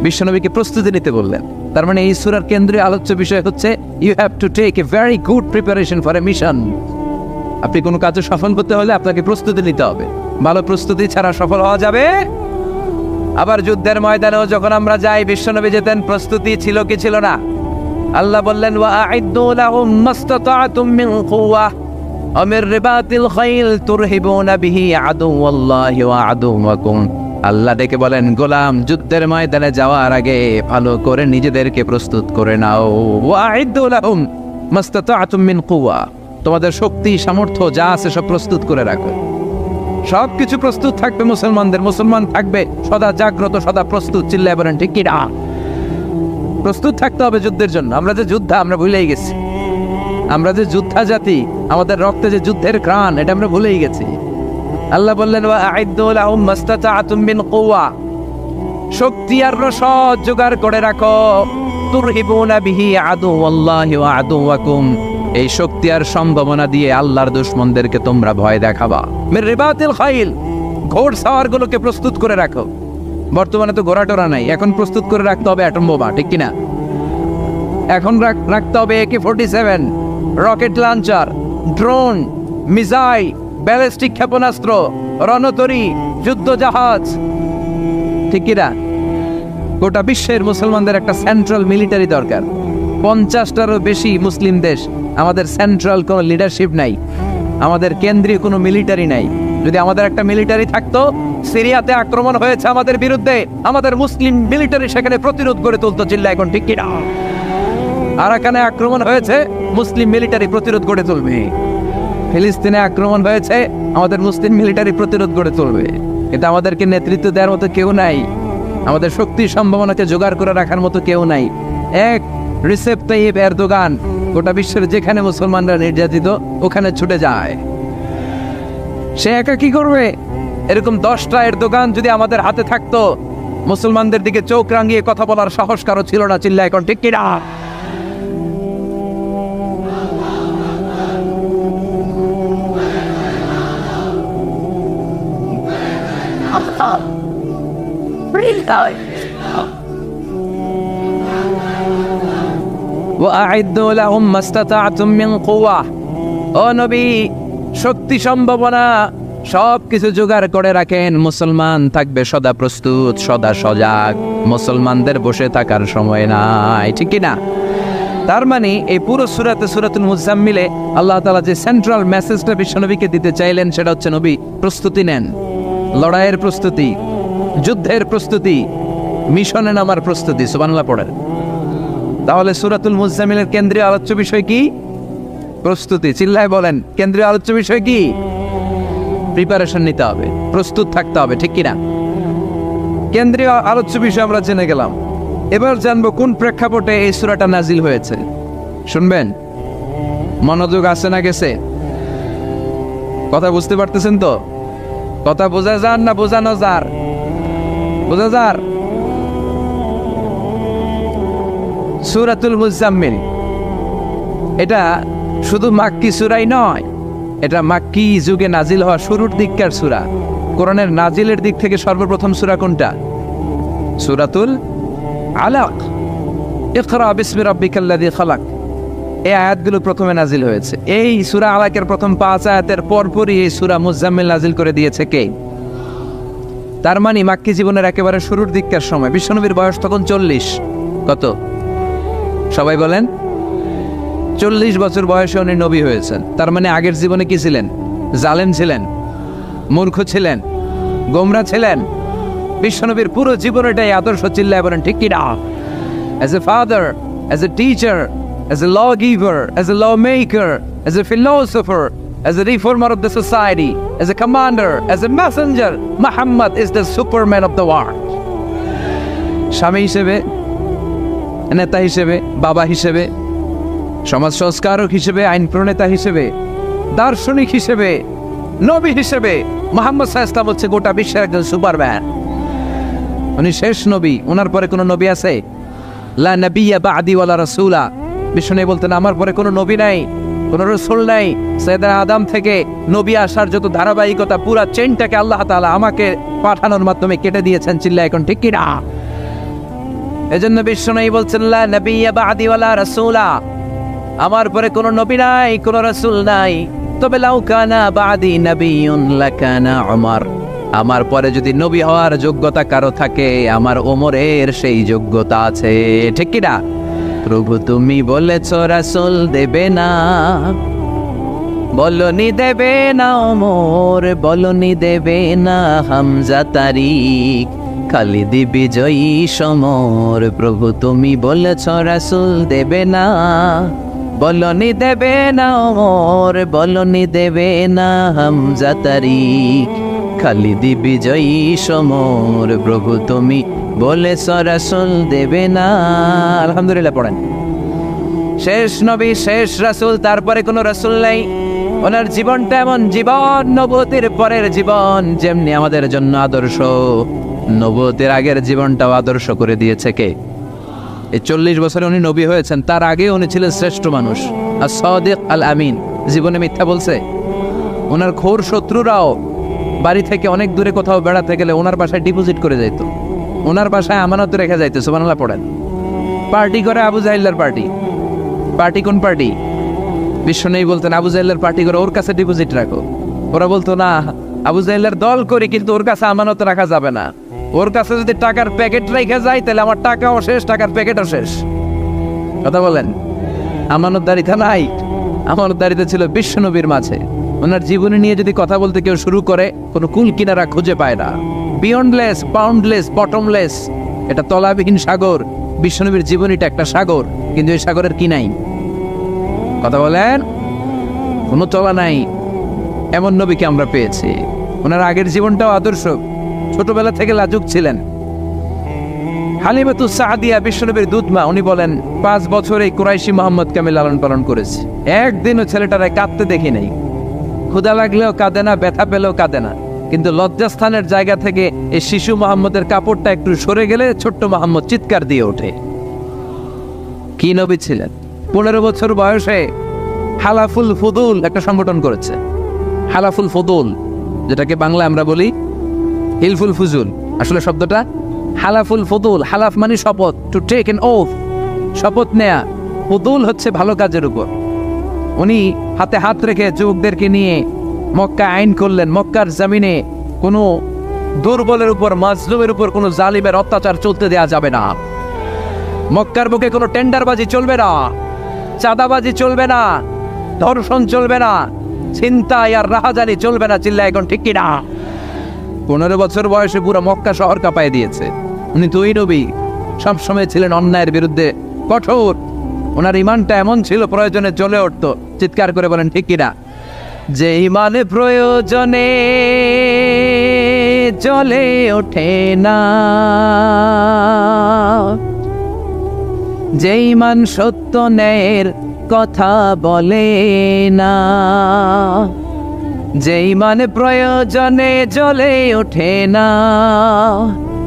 বিশ্বনবীকে প্রস্তুতি নিতে বললেন। তার মানে এই সূরার কেন্দ্রীয় আলোচ্য বিষয় হচ্ছে you have to take a very good preparation for a mission. আপনি কোনো কাজে সফল হতে হলে আপনাকে প্রস্তুতি নিতে হবে। ভালো প্রস্তুতি ছাড়া সফল হওয়া যাবে? আবার যুদ্ধের ময়দানেও যখন আমরা যাই, বিশ্বনবী যেতেন, প্রস্তুতি ছিল কি ছিল না? আল্লাহ বললেন, ওয়া আ'ইদ্দু লাহুম মাসতাতা'তুম মিন কুওয়া ওয়া মির রিবাতিল খাইল তুরহিবুনা বিহি আদুওয়াল্লাহি ওয়া আদুওয়াকুম। আল্লাহ ডেকে বলেন, গোলাম, যুদ্ধের ময়দানে যাওয়ার আগে ভালো করে নিজেদেরকে প্রস্তুত করে নাও। ওয়া আ'ইদ্দু লাহুম মাসতাতা'তুম মিন কুওয়া, তোমাদের শক্তি সামর্থ্য যা আছে সব প্রস্তুত করে রাখো। সব কিছু প্রস্তুত থাকবে মুসলমানদের, মুসলমান থাকবে সদা জাগ্রত, সদা প্রস্তুত। চিল্লায় বলেন ঠিক কিনা? প্রস্তুত থাকতে হবে যুদ্ধের জন্য। আমরা যে যোদ্ধা, আমরা ভুলেই গেছি। আমরা যে যোদ্ধা জাতি, আমাদের রক্তে যে যুদ্ধের ঘ্রাণ, এটা আমরা ভুলেই গেছি। আল্লাহ বললেন, ওয়া আ'ইদ্দু লাহুম মাসতাতা'তুম মিন কুওয়া, শক্তি আর রসদ জোগাড় করে রাখো। তুরহিবুনা বিহি আদুওয়াল্লাহি ওয়া আদুওয়াকুম, এই শক্তি আর সম্ভাবনা দিয়ে আল্লাহর দুশমনদেরকে তোমরা ভয় দেখাবা। মির রিবাতিল খাইল, ঘোড় সাওয়ারগুলোকে প্রস্তুত করে রাখো। বর্তমানে তো ঘোড়া টোরা নাই, এখন প্রস্তুত করে রাখতে হবে অ্যাটম বোমা, ঠিক কিনা? এখন রাখতে হবে AK-47, rocket launcher, drone, missile, ballistic ক্ষেপণাস্ত্র, রণতরী, যুদ্ধ জাহাজ, ঠিক কিনা? গোটা বিশ্বের মুসলমানদের একটা সেন্ট্রাল মিলিটারি দরকার। 50টারও বেশি মুসলিম দেশ, আমাদের সেন্ট্রাল কোনো লিডারশিপ নাই, আমাদের কেন্দ্রীয় কোনো মিলিটারি নাই। যদি আমাদের একটা মিলিটারি থাকতো, সিরিয়াতে আক্রমণ হয়েছে আমাদের বিরুদ্ধে, আমাদের মুসলিম মিলিটারি সেখানে প্রতিরোধ করে তুলতো। চিল্লা এখন ঠিক কিনা? আরাকানে আক্রমণ হয়েছে, মুসলিম মিলিটারি প্রতিরোধ গড়ে তুলবে। ফিলিস্তিনে আক্রমণ হয়েছে, আমাদের মুসলিম মিলিটারি প্রতিরোধ গড়ে তুলবে। কিন্তু আমাদেরকে নেতৃত্ব দেওয়ার মতো কেউ নাই, আমাদের শক্তি সম্ভাবনাকে জোগাড় করে রাখার মতো কেউ নাই। এক রিসেপ তাইয়িপ এরদোগান গোটা বিশ্বের যেখানে মুসলমানরা নির্যাতিত ওখানে ছুটে যায়। সে একা কি করবে? এরকম 10টা এরদোগান যদি আমাদের হাতে থাকতো, মুসলমানদের দিকে চোখ রাঙিয়ে কথা বলার সাহস কারো ছিল না। চিল্লা এখন ঠিক কিনা? وأعدوا لهم ما استطعتم من قوة ও নবী শক্তি সম্ভাবনা সব কিছু জোগাড় করে রাখেন, মুসলমান থাকবে সদা প্রস্তুত, সদা সজাগ, মুসলমানদের বসে থাকার সময় নাই, ঠিক কি না? তার মানে এই পুরো সূরাতুল মুজাম্মিলে আল্লাহ তাআলা যে সেন্ট্রাল মেসেজটা বিশ্বনবীকে দিতে চাইলেন সেটা হচ্ছে, নবী প্রস্তুতি নেন, লড়াইয়ের প্রস্তুতি, যুদ্ধের প্রস্তুতি, মিশনে নামার প্রস্তুতি। সুবহানাল্লাহ পড়েন। তাহলে সূরাতুল মুজাম্মিলের কেন্দ্রীয় আলোচ্য বিষয় কি? প্রস্তুতি। চিল্লায় বলেন, কেন্দ্রীয় আলোচ্য বিষয় কি? প্রিপারেশন নিতে হবে, প্রস্তুত থাকতে হবে, ঠিক কিনা? কেন্দ্রীয় আলোচ্য বিষয় আমরা জেনে গেলাম। এবার জানবো কোন প্রেক্ষাপটে এই সূরাটা নাজিল হয়েছে। শুনবেন, মনোযোগ আছে না গেছে? কথা বুঝতে পারতেছেন তো? কথা বোঝা যান না বোঝানো যার? বোঝা যার? সূরাতুল মুজাম্মিল এটা শুধু মাক্কি সূরাই নয়, এটা মাক্কি যুগে নাজিল হওয়া শুরুর দিককার সূরা। কোরআনের নাজিলের দিক থেকে সর্বপ্রথম সূরা কোনটা? সূরাতুল আলাক। ইকরা বিসমি রাব্বিকাল্লাযী খালাক, এই আয়াতগুলো প্রথমে নাজিল হয়েছে। এই সূরা আলাকের প্রথম 5 আয়াতের পরপরই এই সূরা মুজাম্মিল নাজিল করে দিয়েছে কে? তার মানে মাক্কি জীবনের একেবারে শুরুর দিককার সময়। বিশ্বনবীর বয়স তখন 40। কত? সবাই বলেন। 40 বছর বয়সে উনি নবী হয়েছেন। তার মানে আগের জীবনে কি ছিলেন? জালেম ছিলেন, মূর্খ ছিলেন, গোমরা ছিলেন। বিশ্বনবীর পুরো জীবনটাই আদর্শ। চিল্লায় বলেন ঠিক কি না? As a father, as a teacher, as a lawgiver, as a lawmaker, as a philosopher, as a reformer of the society, as a commander, as a messenger, Muhammad is the superman of the world. স্বামী হিসেবে, নেতা হিসেবে, বাবা হিসেবে, সমাজ সংস্কারক হিসেবে, আইন প্রণেতা হিসেবে, দার্শনিক হিসেবে, নবী হিসেবে মুহাম্মদ সাল্লাল্লাহু আলাইহি ওয়াসাল্লাম হচ্ছে গোটা বিশ্বের একজন সুপারম্যান। উনি শেষ নবী। ওনার পরে কোনো নবী আছে? লা নাবিয়্যা বা'দি ওয়ালা রাসূলা। বিষ্ণু বলতেন, আমার পরে কোনো নবী নাই, কোনো রাসূল নাই। সাইয়েদনা আদম থেকে নবী আসার যত ধারাবাহিকতা, পুরা চেইনটাকে আল্লাহ তাআলা আমাকে পাঠানোর মাধ্যমে কেটে দিয়েছেন। চিল্লায় এখন ঠিক কি না? এজন্য বিষ্ণু বলছেন, লা নাবিয়্যা বা'দি ওয়ালা রাসূলা, আমার পরে কোনো নবী নাই, কোনো রাসূল নাই। তবে লাউ কানা বা'দি নাবিয়্যুন লাকানা উমর, আমার পরে যদি নবী হওয়ার যোগ্যতা কারো থাকে, আমার ওমরের সেই যোগ্যতা আছে, ঠিক কি না? প্রভু তুমি বলেছ রাসূল দেবে না, বলনি দেবে না ওমর, বলনি দেবে না হামজা তারিক, খালিদ বিজয়ী সমর। প্রভু তুমি বলেছ রাসূল দেবে না, বলনি দেবে না ওমর, বলনি দেবে না হামজা তারিক, খালিদ বিজয়ী সমর। প্রভু তুমি বলেছ রাসূল দেবে না। আলহামদুলিল্লাহ পড়েন। শেষ নবী, শেষ রাসূল, তারপরে কোনো রাসূল নাই। ওনার জীবনটা এমন জীবন, নবুয়তের পরের জীবন যেমনি আমাদের জন্য আদর্শ, নবুয়তের আগের জীবনটাও আদর্শ করে দিয়েছে কে? এই 40 বছরে উনি নবী হয়েছেন। তার আগে উনি ছিলেন শ্রেষ্ঠ মানুষ, as-সাদিক আল-আমিন। জীবনে মিথ্যা বলছে। ওনার ঘোর শত্রুরাও বাড়ি থেকে অনেক দূরে কোথাও বেড়াতে গেলে ওনার বাসায় ডিপোজিট করে যাইতো, ওনার বাসায় আমানত রেখে যাইতো। সুবহানাল্লাহ পড়েন। পার্টি করে আবু জাহেলের পার্টি। পার্টি কোন পার্টি? বিশ্বনবী বলতেন, আবু জাহেলের পার্টি করে ওর কাছে ডিপোজিট রাখো। ওরা বলতো, না, আবু জাহেলের দল করি কিন্তু ওর কাছে আমানত রাখা যাবে না। ওর কাছে যদি টাকার প্যাকেট রেখে যায় তাহলে আমার টাকাও শেষ, টাকার প্যাকেটও শেষ। কথা বলেন। আমানতদারিতা নাই। আমানতদারিতা ছিল বিশ্বনবীর মাঝে। ওনার জীবনী নিয়ে যদি কথা বলতে কেউ শুরু করে, কোনো কুল কিনারা খুঁজে পায় না। বিয়ন্ডলেস, বাউন্ডলেস, বটমলেস, এটা তলাবিহীন সাগর। বিশ্বনবীর জীবনীটা একটা সাগর, কিন্তু এই সাগরের কি নাই? কথা বলেন। কোনো তলা নাই। এমন নবীকে আমরা পেয়েছি। ওনার আগের জীবনটাও আদর্শ। ছোটবেলা থেকে লাজুক ছিলেন। হালিমাতুস সাদিয়া বিশ্বনবীর দুধমা, উনি বলেন 5 বছর এই কুরাইশি মুহাম্মদকে আমি লালন পালন করেছি। একদিনও ছেলেটারে কাঁদতে দেখি নাই। ক্ষুধা লাগলেও কাঁদে না, ব্যথা পেলেও কাঁদে না। কিন্তু লজ্জাস্থানের জায়গা থেকে এই শিশু মুহাম্মদের কাপড়টা একটু সরে গেলে ছোট্ট মুহাম্মদ চিৎকার দিয়ে ওঠে। কি নবী ছিলেন! 15 বছর বয়সে হালাফুল ফুদুল একটা সংগঠন করেছে। হালাফুল ফুদুল, যেটাকে বাংলা আমরা বলি হিলফুল ফুজুল। আসলে শব্দটা হালাফুল ফুদুল, হালাফ মানে শপথ, টু টেক এন ওথ, শপথ নেয়া। ফুদুল হচ্ছে ভালো কাজের উপর। উনি হাতে হাত রেখে যুবকদেরকে নিয়ে মক্কা আইন করলেন, মক্কার জমিনে কোনো দুর্বলের উপর, মাজলুমের উপর কোনো জালিমের অত্যাচার চলতে দেয়া যাবে না। মক্কার বুকে কোনো টেন্ডারবাজি চলবে না, চাঁদাবাজি চলবে না, ধর্ষণ চলবে না, ছিনতাই আর রাহাজানি চলবে না। চিল্লা এখন ঠিক কিনা? 15 বছর বয়সে পুরো মক্কা শহর কাঁপায় দিয়েছে। উনি দুই নবী, সবসময় ছিলেন অন্যায়ের বিরুদ্ধে কঠোর। ওনার ইমানটা এমন ছিল, প্রয়োজনে জ্বলে উঠতো। চিৎকার করে বলেন ঠিক কিনা? যে ইমানে প্রয়োজনে জ্বলে ওঠে না, যে ইমান সত্য ন্যায়ের কথা বলে না, যে ইমান প্রয়োজনে জ্বলে ওঠে না,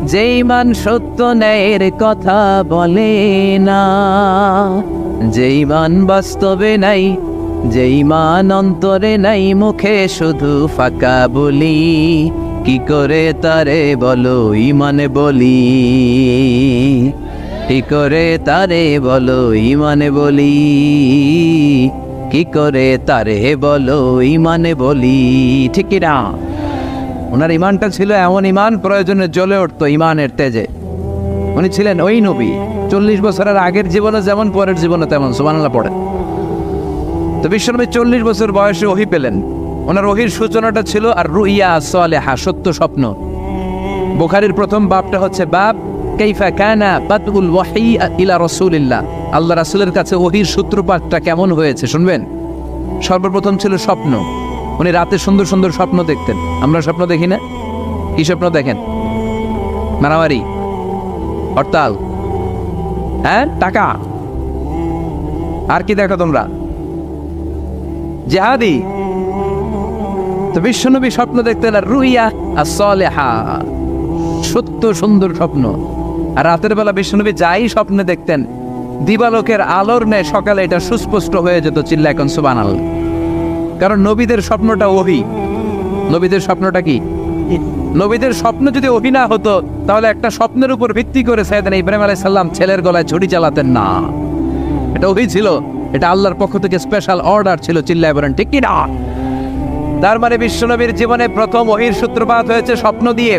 যে ইমান সত্য ন্যায়ের কথা বলে না, যে ইমান বাস্তবে নাই, যে ইমান অন্তরে নাই, মুখে শুধু ফাঁকা বলি, কি করে তারে বলো ইমানে বলি, কি করে তারে বলো ইমানে বলি, কি করে তারে বলো ইমানে বলি। ঠিক না? ওনার ইমানটা ছিল এমন ইমান, প্রয়োজনে জ্বলে উঠতো ইমানের তেজে। উনি ছিলেন ওই নবী, 40 বছরের আগের জীবনে যেমন পরের জীবনে তেমন। সুবহানাল্লাহ পড়েন। তো বিশ্বনবী 40 বছর বয়সে ওহী পেলেন। ওনার ওহীর সূচনাটা ছিল আর রুইয়া সালেহা, সত্য স্বপ্ন। বুখারীর প্রথম বাবটা হচ্ছে বাব কাইফা কানা বাদউল ওয়াহী ইলা রাসূলিল্লাহ। আল্লাহ রাসূলের কাছে ওহীর সূত্রপাতটা কেমন হয়েছে শুনবেন। সর্বপ্রথম ছিল স্বপ্ন। উনি রাতে সুন্দর সুন্দর স্বপ্ন দেখতেন। আমরা স্বপ্ন দেখি না? কি স্বপ্ন দেখেন? মারামারি, হরতাল, হ্যাঁ, টাকা। আর কি দেখো তোমরা? জিহাদি। তো বিশ্বনবী স্বপ্ন দেখতেন আর রুইয়া as-সালেহা, সত্য সুন্দর স্বপ্ন। আর রাতের বেলা বিশ্বনবী যাই স্বপ্নে দেখতেন, দিবালোকের আলোর ন্যায় সকালে এটা সুস্পষ্ট হয়ে যেত। চিল্লা এখন সুবহানাল্লাহ। কারণ নবীদের স্বপ্নটা ওহী। নবীদের স্বপ্নটা কি? নবীদের স্বপ্ন যদি ওহী না হতো, তাহলে একটা স্বপ্নের উপর ভিত্তি করে সাইয়েদনা ইব্রাহিম আলাইহিস সালাম ছেলের গলায় ছুরি চালাতেন না। এটা ওহী ছিল, এটা আল্লাহর পক্ষ থেকে স্পেশাল অর্ডার ছিল। চিল্লায় বলেন ঠিক কি না? তার মানে বিশ্বনবীর জীবনে প্রথম ওহীর সূত্রপাত হয়েছে স্বপ্ন দিয়ে।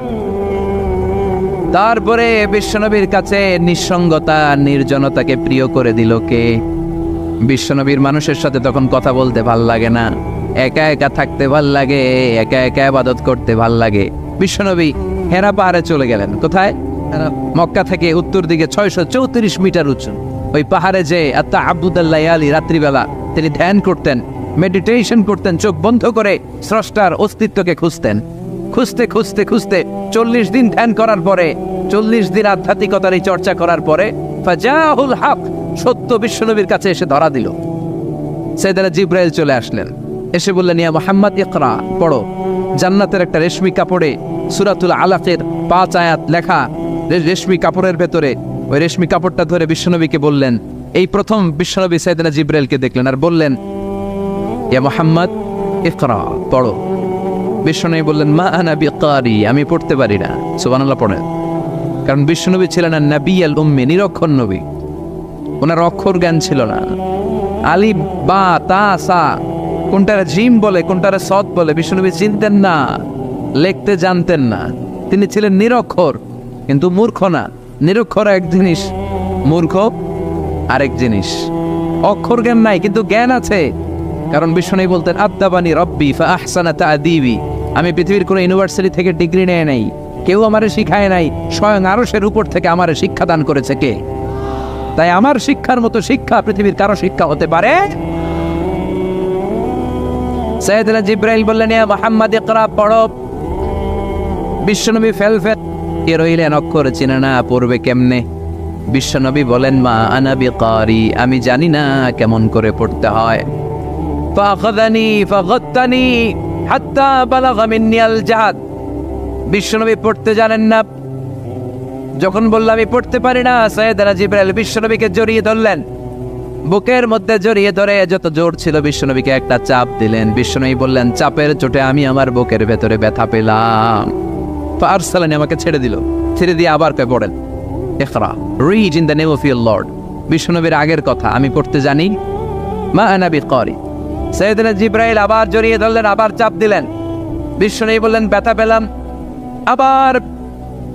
তারপরে বিশ্বনবীর কাছে নিঃসঙ্গতা, নির্জনতাকে প্রিয় করে দিল কে? বিশ্বনবীর মানুষের সাথে তখন কথা বলতে ভাল লাগে না, একা একা থাকতে ভাল লাগে, একা একা ইবাদত করতে ভাল লাগে। বিশ্বনবী হেরা পাহাড়ে চলে গেলেন। কোথায়? মক্কা থেকে উত্তর দিকে 634 মিটার উঁচু ওই পাহাড়ে যে তাআব্বুদাল-লায়ালি, রাত্রিবেলা তিনি ধ্যান করতেন, মেডিটেশন করতেন, চোখ বন্ধ করে স্রষ্টার অস্তিত্বকে খুঁজতেন। খুঁজতে খুঁজতে খুঁজতে 40 দিন ধ্যান করার পরে, 40 দিন আধ্যাত্মিকতার এই চর্চা করার পরে ফাজাহুল হক, সত্য বিশ্বনবীর কাছে এসে ধরা দিল। সাইয়েদনা জিবরাইল চলে আসলেন, এসে বললেন ইয়া মুহাম্মদ ইকরা, পড়ো। জান্নাতের একটা রেশমি কাপড়ে সূরাতুল আলাকের 5 আয়াত লেখা, রেশমি কাপড়ের ভেতরে ওই রেশমি কাপড়টা ধরে বিশ্বনবীকে বললেন। এই প্রথম বিশ্বনবী সাইয়েদনা জিবরাইলকে দেখলেন আর বললেন ইয়া মুহাম্মদ ইকরা, পড়ো। বিশ্বনবী বললেন মা আনা বিকারি, আমি পড়তে পারি না। সুবহানাল্লাহ পড়েন। কারণ বিশ্বনবী ছিলেন নবিয়াল উম্মি, নিরক্ষর নবী। ওনার অক্ষর জ্ঞান ছিল না। আলিফ বা তা সা কোনটারে জিম বলে কোনটারে সদ বলে বিশ্বনবী চিনতেন না, লিখতে জানতেন না। তিনি ছিলেন নিরক্ষর, কিন্তু মূর্খ না। নিরক্ষর এক জিনিস, মূর্খ আরেক জিনিস। অক্ষর জ্ঞান নাই কিন্তু জ্ঞান আছে। কারণ বিশ্বনবী বলতেন আদাবানি রব্বি ফা আহসানা তা'দীবি, আমি পৃথিবীর কোনো ইউনিভার্সিটি থেকে ডিগ্রি নেয় নাই, কেউ আমারে শিখায় নাই, স্বয়ং আরশের উপর থেকে আমারে শিক্ষা দান করেছে কে? তাই আমার শিক্ষার মতো শিক্ষা পৃথিবীর কারো শিক্ষা হতে পারে। সাইয়েদনা জিবরাইল বললেন ইয়া মুহাম্মদ ইকরা, পড়ো। বিশ্বনবী ফেলফেল কে রইলেন, অক্ষর চিনে না, পড়বে কেমনে? বিশ্বনবী বলেন মা আনা বিকারি, আমি জানি না কেমন করে পড়তে হয়। ফাখাযানি ফাগাত্তানি হাত্তা বালাগা মিন্নি আল জাহাদ। বিশ্বনবী পড়তে জানেন না। যখন বললাম আমি পড়তে পারি না, সাইয়েদনা জিবরাইল বিশ্বনবীকে জড়িয়ে ধরলেন, বুকের মধ্যে জড়িয়ে ধরে যত জোর ছিল বিশ্বনবীকে একটা চাপ দিলেন। বিশ্বনবী বললেন চাপের চোটে আমি আমার বুকের ভেতরে ব্যথা পেলাম। ফারসালানি, আমাকে ছেড়ে দিল। ছেড়ে দিয়ে আবার কয়ে পড়েন, ইকরা, read in the name of your lord. বিশ্বনবীর আগের কথা, আমি পড়তে জানি, মা আনা বিকারি। সাইয়েদনা জিবরাইল আবার জড়িয়ে ধরলেন, আবার চাপ দিলেন। বিশ্বনবী বললেন, ব্যথা পেলাম। আবার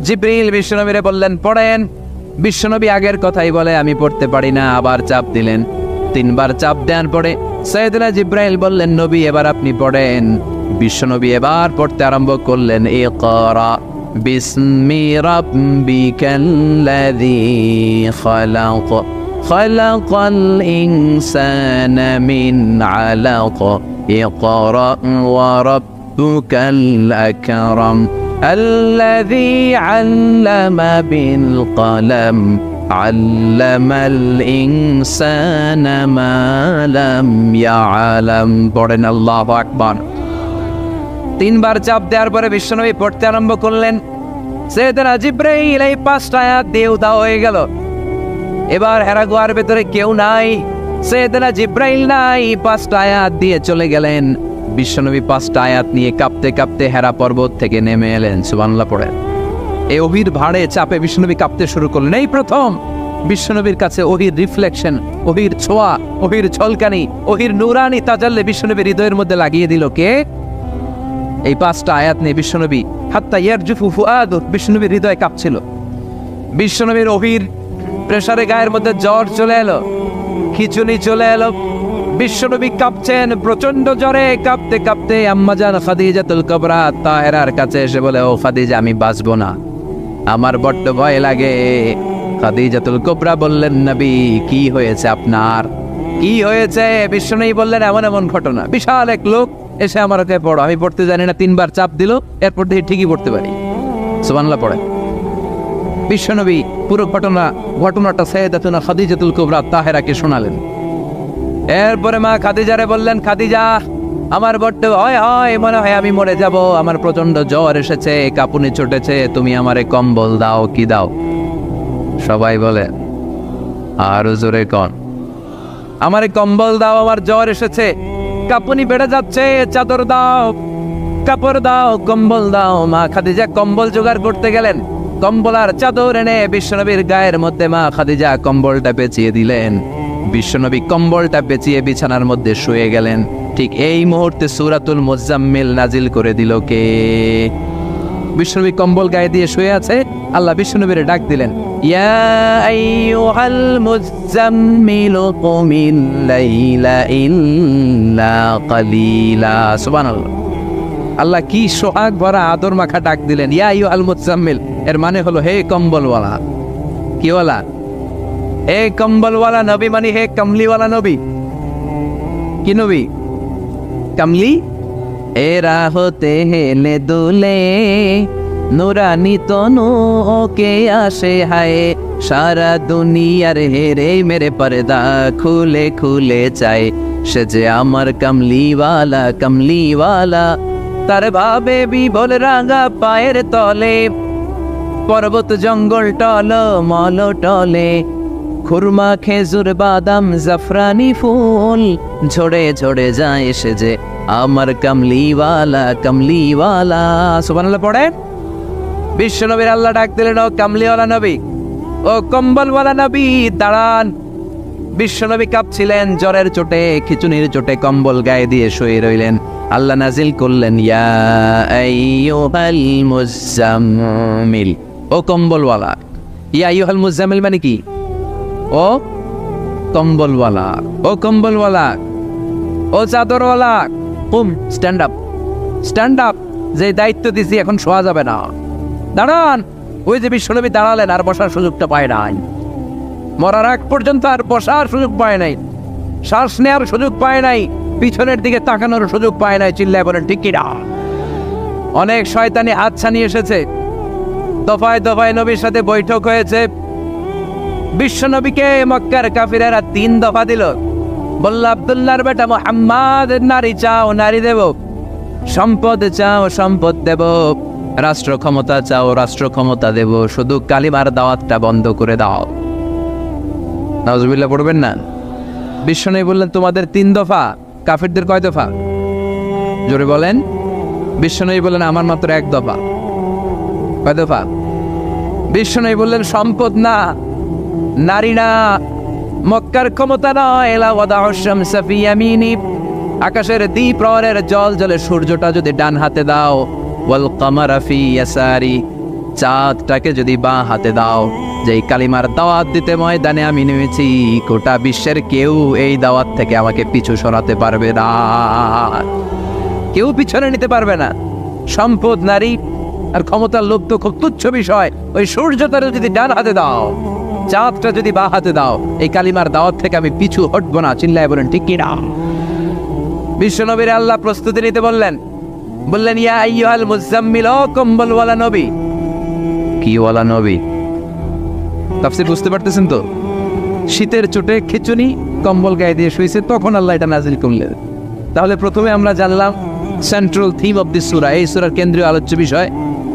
জিবরিল বিশ্বনবীরে বললেন, পড়েন। বিশ্বনবী আগের কথাই বলে, আমি পড়তে পারি না। আবার চাপ দিলেন, 3 বার চাপ দেওয়ার পরে সাইয়েদনা জিবরাইল বললেন, নবী এবার আপনি পড়েন। বিশ্বনবী এবার পড়তে আরম্ভ করলেন, ইকরা বিসমি রাব্বিকাল্লাযী খালাক খালাকাল ইনসানা মিন আলাক ইকরা ওয়া রাব্বুকাল আকরাম الذي علم بالقلم علم الإنسان ما لم يعلم পড়েন আল্লাহু আকবার। 3 বার চাপ দেওয়ার পরে বিশ্বনবী পড়তে আরম্ভ করলেন। সাইয়েদনা জিবরাইল এই 5টা আয়াত দিয়ে উধাও হয়ে গেল। এবার হেরা গুহার ভেতরে কেউ নাই, সাইয়েদনা জিবরাইল নাই, 5টা আয়াত দিয়ে চলে গেলেন। বিশ্বনবী 5টা আয়াত নিয়ে কাঁপতে কাঁপতে হেরা পর্বত থেকে নেমে এলেন। সুবহানাল্লাহ পড়েন। এই ওহির ভাড়ে চাপে বিশ্বনবী কাঁপতে শুরু করলেন। এই প্রথম বিশ্বনবীর কাছে ওহির রিফ্লেকশন, ওহির ছোঁয়া, ওহির ঝলকানি, ওহির নুরানি তাজাল্লি বিশ্বনবীর হৃদয়ের মধ্যে লাগিয়ে দিল কে? এই 5টা আয়াত নিয়ে বিশ্বনবী হাত্তা ইয়ারজুফু ফুআদু, বিশ্বনবীর হৃদয় কাঁপছিল। বিশ্বনবীর ওহির প্রেসারে গায়ের মধ্যে জ্বর চলে এলো, খিচুনি চলে এলো। বিশ্বনবী কাঁপছেন প্রচন্ড জ্বরে। কাঁপতে কাঁপতে আম্মাজান খাদিজাতুল কুবরা তাহেরার কাছে এসে বলে, ও খাদিজা, আমি বাঁচবো না, আমার বড্ড ভয় লাগে। খাদিজাতুল কুবরা বললেন, নবী কি হয়েছে আপনার, কি হয়েছে? বিশ্বনবী বললেন, এমন এমন ঘটনা। বিশাল এক লোক এসে আমার কাছে পড়ো, আমি পড়তে জানি না, 3 বার চাপ দিল, এরপর থেকে ঠিকই পড়তে পারি। সুবহানাল্লাহ পড়ে। বিশ্বনবী পুরো ঘটনাটা সাইয়েদাতুনা খাদিজাতুল কুবরা তাহেরাকে শোনালেন। এরপরে মা খাদিজারে বললেন, খাদিজা, আমার বড্ড ভয় হয়, মনে হয় আমি মরে যাব, আমার প্রচন্ড জ্বর এসেছে, কাঁপুনি চটেছে, তুমি আমারে কম্বল দাও। কি দাও? সবাই বলে আরো জোরে কন, আমারে কম্বল দাও, আমার জ্বর এসেছে, কাঁপুনি বেড়ে যাচ্ছে, চাদর দাও, কাপড় দাও, কম্বল দাও। মা খাদিজা কম্বল জোগাড় করতে গেলেন। কম্বল আর চাদর এনে বিশ্বনবীর গায়ের মধ্যে মা খাদিজা কম্বলটা পেঁচিয়ে দিলেন। বিশ্বনবী কম্বলটা পেঁচিয়ে বিছানার মধ্যে শুয়ে গেলেন। ঠিক এই মুহূর্তে সূরাতুল মুজাম্মিল নাজিল করে দিল কে? বিশ্বনবী কম্বল গায়ে দিয়ে শুয়ে আছে, আল্লাহ বিশ্বনবীর ডাক দিলেন, ইয়া আইয়ুহাল মুজাম্মিল কুমিল লাইলা ইল্লা কালিলা। সুবহানাল্লাহ। আল্লাহ কি সোহাগ ভরা আদর মাখা ডাক দিলেন, ইয়া আইয়ুহাল মুজাম্মিল। এর মানে হলো, হে কম্বলওয়ালা। কি ওয়ালা? হে কম্বলওয়ালা নবী, মানে হে কমলিওয়ালা নবী। কি নবী? কমলি। এরা হতে হেলে দুলে নুরানি তনু ওকে আসে হায়, সারা দুনিয়ার হেরে মেরে পর্দা খুলে খুলে চায়, সে যে আমার কমলিওয়ালা কমলিওয়ালা। তার ভাবে বিভোল রাঙা পায়ের তলে, পর্বত জঙ্গল টল মল টলে, খুরমা খেজুর বাদাম জাফরানি ফুল ঝরে ঝরে যায়, সে যে আমার কমলিওয়ালা কমলিওয়ালা। সুবহানাল্লাহ পড়েন। বিশ্বনবীর আল্লাহ ডাক দিলেন, ও কমলিওয়ালা নবী, ও কম্বলওয়ালা নবী, দাঁড়ান। বিশ্বনবী কাঁপছিলেন জ্বরের চোটে, খিচুনির চোটে, কম্বল গায়ে দিয়ে শুয়ে রইলেন। আল্লাহ নাজিল করলেন, ইয়া আইয়ুহাল মুজাম্মিল, ও কম্বলওয়ালা। ইয়া আইয়ুহাল মুজাম্মিল মানে কি? ও কম্বলওয়ালা, ও কম্বলওয়ালা, ও চাদরওয়ালা, কুম, স্ট্যান্ড আপ, স্ট্যান্ড আপ। যে দায়িত্ব দিছি এখন শোয়া যাবে না, দাঁড়ান। ওই যে বিশ্বনবী দাঁড়ালেন, আর বসার সুযোগটা পায় নাই। মরার আগ পর্যন্ত আর বসার সুযোগ পায় নাই, শ্বাস নেওয়ার সুযোগ পায় নাই, পিছনের দিকে তাকানোর সুযোগ পায় নাই। চিল্লায় বলেন ঠিক কিনা? অনেক শয়তানি হাতছানি এসেছে, দফায় দফায় নবীর সাথে বৈঠক হয়েছে। বিশ্বনবীকে মক্কার কাফিরেরা 3 দফা দিল। বলল, আব্দুল্লাহর বেটা মুহাম্মদ, নারী চাও নারী দেব, সম্পদ চাও সম্পদ দেব, রাষ্ট্র ক্ষমতা চাও রাষ্ট্র ক্ষমতা দেব, শুধু কালিমার দাওয়াতটা বন্ধ করে দাও। নাউজুবিল্লাহ পড়বেন না? বিশ্বনবী বললেন, তোমাদের 3 দফা, কাফিরদের কয় দফা? জোরে বলেন। বিশ্বনবী বললেন, আমার মাত্র 1 দফা। কয় দফা? বিশ্বনবী বললেন সম্পদ না, নারী না, মক্কার ক্ষমতা নয়। লা ওয়াদাউ শামসা ফি ইয়ামিনি, আকাশের দ্বিপ্রহরের জল জলে সূর্যটা যদি ডান হাতে দাও, ওয়াল কামারা ফি ইয়াসারি, চাঁদটাকে যদি বাঁ হাতে দাও, যেই কালিমার দাওয়াত দিতে ময়দানে আমি নেমেছি, গোটা বিশ্বের কেউ এই দাওয়াত থেকে আমাকে পিছু সরাতে পারবে না, কেউ পিছনে নিতে পারবে না। সম্পদ, নারী আর ক্ষমতার লোভ তো খুব তুচ্ছ বিষয়। ওই সূর্যটা যদি ডান হাতে দাও, চাঁদটা যদি বাঁ হাতে দাও, এই কালিমার দাওয়াত থেকে আমি পিছু হটবো না। চিল্লায় বলেন ঠিক কিনা? বিশ্বনবীর আল্লাহ প্রস্তুতি নিতে বললেন, বললেন ইয়া আইয়ুহাল মুজাম্মিল, ও কম্বলওয়ালা নবী। কি ওয়ালা নবী? তাফসীর বুঝতে পারতেছেন তো? শীতের চোটে খিচুনি কম্বল গায়ে দিয়ে শুয়েছে, তখন আল্লাহ এটা নাজিল করলেন। তাহলে প্রথমে আমরা জানলাম সেন্ট্রাল থিম অফ দিস সূরা, এই সূরার কেন্দ্রীয় আলোচ্য বিষয়।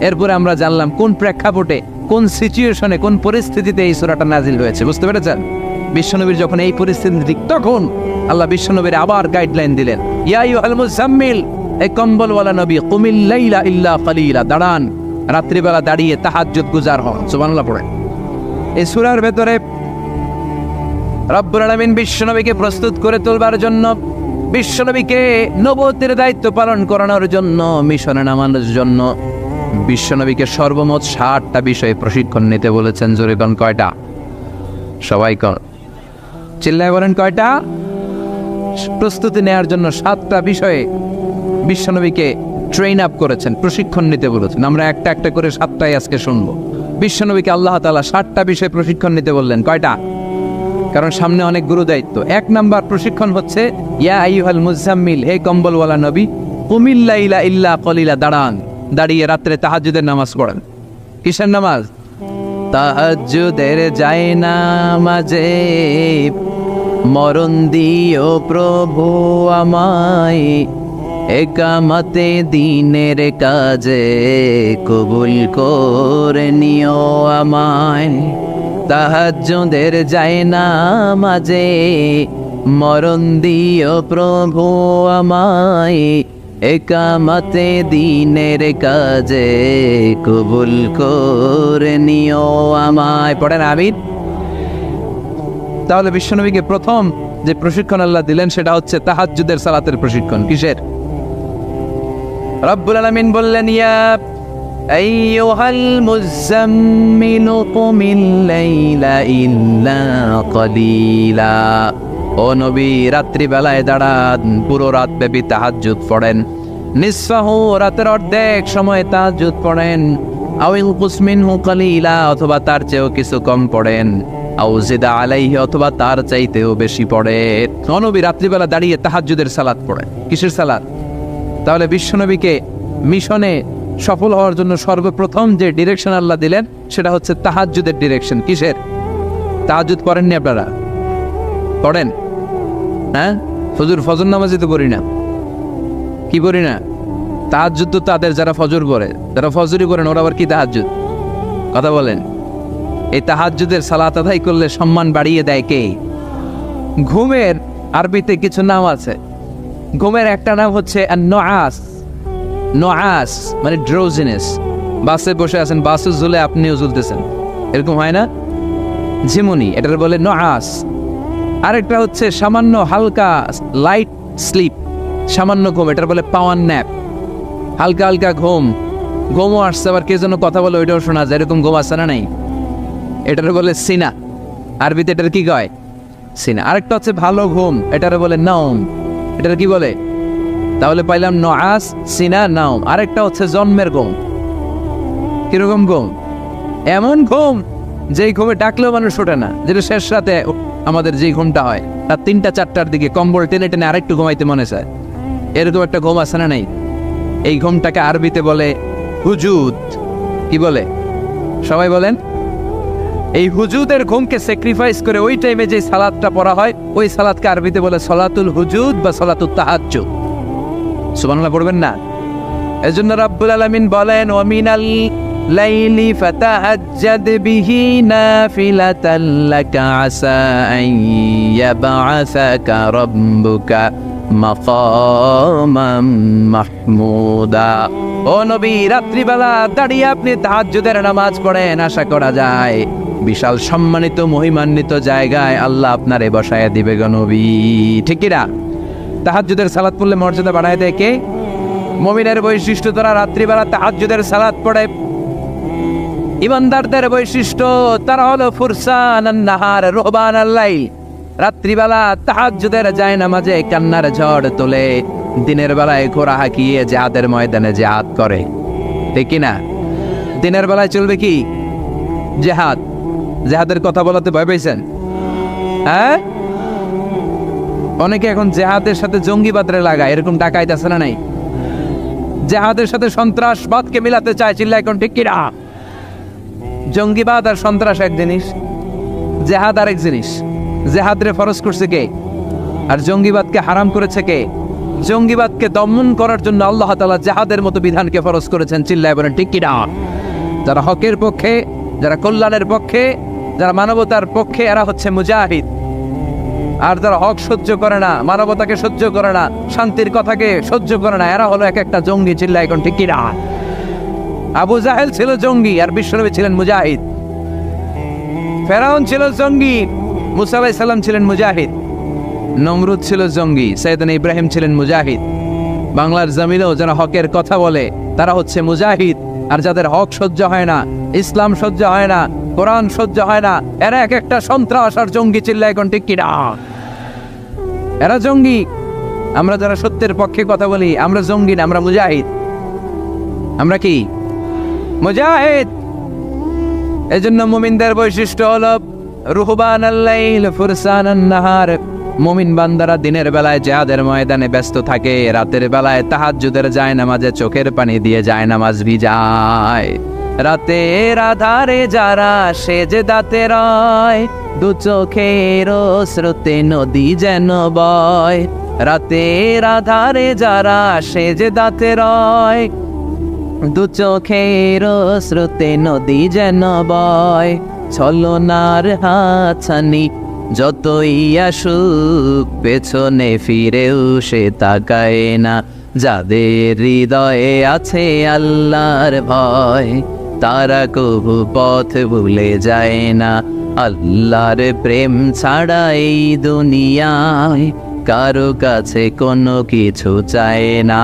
এরপরে আমরা জানলাম কোন প্রেক্ষাপটে, কোন সিচুয়েশনে, কোন পরিস্থিতিতে এই সূরাটা নাজিল হয়েছে। বুঝতে পেরেছেন? বিশ্বনবীর যখন এই পরিস্থিতি, তখন আল্লাহ বিশ্বনবীর আবার গাইডলাইন দিলেন, ইয়া আইয়ুহাল মুজাম্মিল, এই কম্বলওয়ালা নবী, কুমিল লাইলা ইল্লা কালিলা, দাঁড়ান, রাত্রিবেলা দাঁড়িয়ে তাহাজ্জুদ গুজার হন। সুবহানাল্লাহ পড়েন। এই সূরার ভেতরে রব্বুল আলামিন বিশ্বনবীকে প্রস্তুত করে তোলবার জন্য, বিশ্বনবীকে নবুয়তের দায়িত্ব পালন করানোর জন্য, মিশনে নামানোর জন্য বিশ্বনবীকে সর্বমোট 60টা বিষয়ে প্রশিক্ষণ নিতে বলেছেন। জোরে কোন কয়টা? সবাই কোন চিল্লায় বলেন কয়টা? প্রস্তুতি নেওয়ার জন্য 7টা বিষয়ে বিশ্বনবীকে ট্রেন আপ করেছেন, প্রশিক্ষণ নিতে বলেছেন। আমরা একটা একটা করে 7টাই আজকে শুনবো। বিশ্বনবীকে আল্লাহ তাআলা 60টা বিষয়ে প্রশিক্ষণ নিতে বললেন। কয়টা? কারণ সামনে অনেক গুরু দায়িত্ব। 1 নাম্বার প্রশিক্ষণ হচ্ছে ইয়া আইয়ুহাল মুজাম্মিল, হে কম্বলওয়ালা নবী, কুমিল লাইলা ইল্লা কলিলা, দাঁড়ান, দাঁড়িয়ে রাত্রে তাহাজ্জুদের নামাজ পড়েন। কিসের নামাজ? তাহাজ্জুদের যায় নামাজে মরণ দিও প্রভু আমায়, একামতে দিনের কাজে কবুল করে নিও আমায়। তাহাজ্জুদের যায় নামাজে মরণ দিও প্রভু আমায়, একামতে দিনের কাজে কবুল করে নিও আমায়। পড়েন আমিন। তাহলে বিশ্বনবীকে প্রথম যে প্রশিক্ষণ আল্লাহ দিলেন সেটা হচ্ছে তাহাজ্জুদের সালাতের প্রশিক্ষণ। কিসের? রব্বুল আলামিন বললেন, ইয়া আইয়ুহাল মুজাম্মিল কুমিল লাইলা ইল্লা কালিলা, ও নবী, রাত্রিবেলায় দাঁড়ান, পুরো রাত ব্যাপী তাহাজ্জুদ পড়েন। নিসফাহু, রাতের অর্ধেক সময় তাহাজ্জুদ পড়েন। আও ইনকুস মিনহু কালিলা, অথবা তার চেয়েও কিছু কম পড়েন। আও জিদা আলাইহি, অথবা তার চাইতেও বেশি পড়েন। ও নবী রাত্রিবেলা দাঁড়িয়ে তাহাজ্জুদের সালাত পড়েন। কিসের সালাত? তাহলে বিশ্বনবীকে মিশনে সফল হওয়ার জন্য সর্বপ্রথম যে ডিরেকশন আল্লাহ দিলেন সেটা হচ্ছে তাহাজ্জুদের ডিরেকশন। কিসের? তাহাজ্জুদ পড়েননি আপনারা? পড়েন? হ্যাঁ, ফজর নামাজই তো পড়ি না। কি পড়ি না? তাহাজ্জুদ তো তাদের যারা ফজর পড়ে, যারা ফজরই করেন, ওরা আবার কি তাহাজ্জুদ? কথা বলেন। এই তাহাজ্জুদের সালাত আদায় করলে সম্মান বাড়িয়ে দেয় কে? ঘুমের আরবিতে কিছু নাম আছে। ঘুমের একটা নাম হচ্ছে নুআস। নুআস মানে ড্রোজিনেস। বাসে বসে আছেন, বাসে ঝুলে আপনিও ঝুলতেছেন, এরকম হয় না? ঝিমুনি, এটার বলে নুআস। আরেকটা হচ্ছে সামান্য হালকা লাইট স্লিপ, সামান্য ঘুম, এটার বলে পাওয়ার ন্যাপ। হালকা হালকা ঘুম, ঘুমও আসছে, আবার কে যেন কথা বলে ওইটাও শোনা যায়, এরকম ঘুম আসছে না? নাই, এটার বলে সিনা। আরবিতে এটার কি কয়? সিনা। আরেকটা হচ্ছে ভালো ঘুম, এটার বলে নাওম। এটার কি বলে? তাহলে পাইলাম নুআস, সিনা, নাওম। আরেকটা হচ্ছে জন্মের ঘুম। কিরকম ঘুম? এমন ঘুম যেই ঘুমে ডাকলেও মানুষ ওঠে না, যেটা শেষ রাতে আমাদের যেই ঘুমটা হয়, রাত 3টা-4টার দিকে কম্বল টেনে টেনে আরেকটু ঘুমাইতে মনে চায়, এরকম একটা ঘুম আছে না? নাই। এই ঘুমটাকে আরবিতে বলে হুজুদ। কি বলে? সবাই বলেন। এই হুজুদের ঘুমকে স্যাক্রিফাইস করে ওই টাইমে যে সালাতটা পড়া হয়, ওই সালাতকে আরবিতে বলে সলাতুল হুজুদ বা সলাতুত তাহাজ্জুদ। সুবহানাল্লাহ পড়বেন না? এজন্য রাব্বুল আলামিন বলেন, ওয়া মিনাল লাইলি ফাতাহাজ্জাদ বিহি নাফিলাতাল লাকা আসা আন ইয়াবআসাকা রাব্বুকা মাকামান মাহমুদা। ও নবী, রাত্রিবেলা দাঁড়িয়ে আপনি তাহাজ্জুদের নামাজ পড়েন, আশা করা যায় বিশাল সম্মানিত মহিমান্বিত জায়গায় আল্লাহ আপনারে বসায়া দিবে গো নবী। ঠিক কি না? তাহাজ্জুদের সালাত পড়লে মর্যাদা বাড়ায় দেয় কে? মুমিনের বৈশিষ্ট্য, তারা রাত্রিবেলা তাহাজ্জুদের সালাত পড়ে। ইমানদারদের বৈশিষ্ট্য, তারা হলো ফুরসানান নাহার রুহবানাল লাইল। রাত্রিবেলা তাহাজ্জুদের যায় নামাজে কান্নার ঝড় তোলে, দিনের বেলায় ঘোড়া হাঁকিয়ে জিহাদের ময়দানে জিহাদ করে। ঠিক কি না? দিনের বেলায় চলবে কি? জিহাদ। জিহাদের কথা বলাতে ভয় পেয়েছেন? হ্যাঁ, অনেকে এখন জিহাদের সাথে জঙ্গিবাদরে লাগায়, এরকম ডাকাইত আছে না নাই? জিহাদের সাথে সন্ত্রাসবাদকে মিলাতে চায়, চিল্লা এখন ঠিক কিনা? জঙ্গিবাদ আর সন্ত্রাস এক জিনিস, জিহাদ আরেক জিনিস। জিহাদরে ফরজ করছে কে? আর জঙ্গিবাদকে হারাম করেছে কে? জঙ্গিবাদকে দমন করার জন্য আল্লাহ তাআলা জিহাদের মতো বিধানকে ফরজ করেছেন, চিল্লায় বলেন ঠিক কিনা? যারা হকের পক্ষে, যারা কল্যাণের পক্ষে, যারা মানবতার পক্ষে, এরা হচ্ছে মুজাহিদ। আর যারা হক সহ্য করে না, মানবতাকে সহ্য করে না, শান্তির কথাকে সহ্য করে না, এরা হলো এক একটা জঙ্গি, চিল্লায় এখন ঠিক কিনা? আবু জাহেল ছিল জঙ্গি আর বিশ্বনবী ছিলেন মুজাহিদ। ফেরাউন ছিল জঙ্গি, মুসা আলাইহিস সালাম ছিলেন মুজাহিদ। নমরুদ ছিল জঙ্গি, সাইয়েদনা ইব্রাহিম ছিলেন মুজাহিদ। বাংলার জমিনেও যারা হকের কথা বলে তারা হচ্ছে মুজাহিদ। আর যাদের হক সহ্য হয় না, ইসলাম সহ্য হয় না, কোরআন সহ্য হয় না, এরা এক একটা সন্ত্রাস আর জঙ্গি, চিল্লায় এখন ঠিক কিনা? এরা জঙ্গি। আমরা যারা সত্যের পক্ষে কথা বলি, আমরা জঙ্গি না, আমরা মুজাহিদ। আমরা কি? মুজাহিদ। এজন্য মুমিনদের বৈশিষ্ট্য হলো রুহবানাল লাইল ফুরসানান নাহার। মুমিন বান্দারা দিনের বেলায় জিহাদের ময়দানে ব্যস্ত থাকে, রাতের বেলায় তাহাজ্জুদের যায় নামাজে চোখের পানি দিয়ে যায় নামাজ ভিজায়। রাতের আধারে যারা সেজদাতে রয়, দু চোখের স্রোতে নদী যেন বয়। রাতের আধারে যারা সেজদাতে রয়, দু চোখের স্রোতে নদী যেন বয়। ছলনার হাতছানি যতই আসুক, পেছনে ফিরেও সে তাকায় না। যাদের হৃদয়ে আছে আল্লাহর ভয়, তারা কবু পথ ভুলে যায় না। আল্লাহর প্রেম ছাড়া এই দুনিয়ায় কারো কাছে কোনো কিছু চায় না,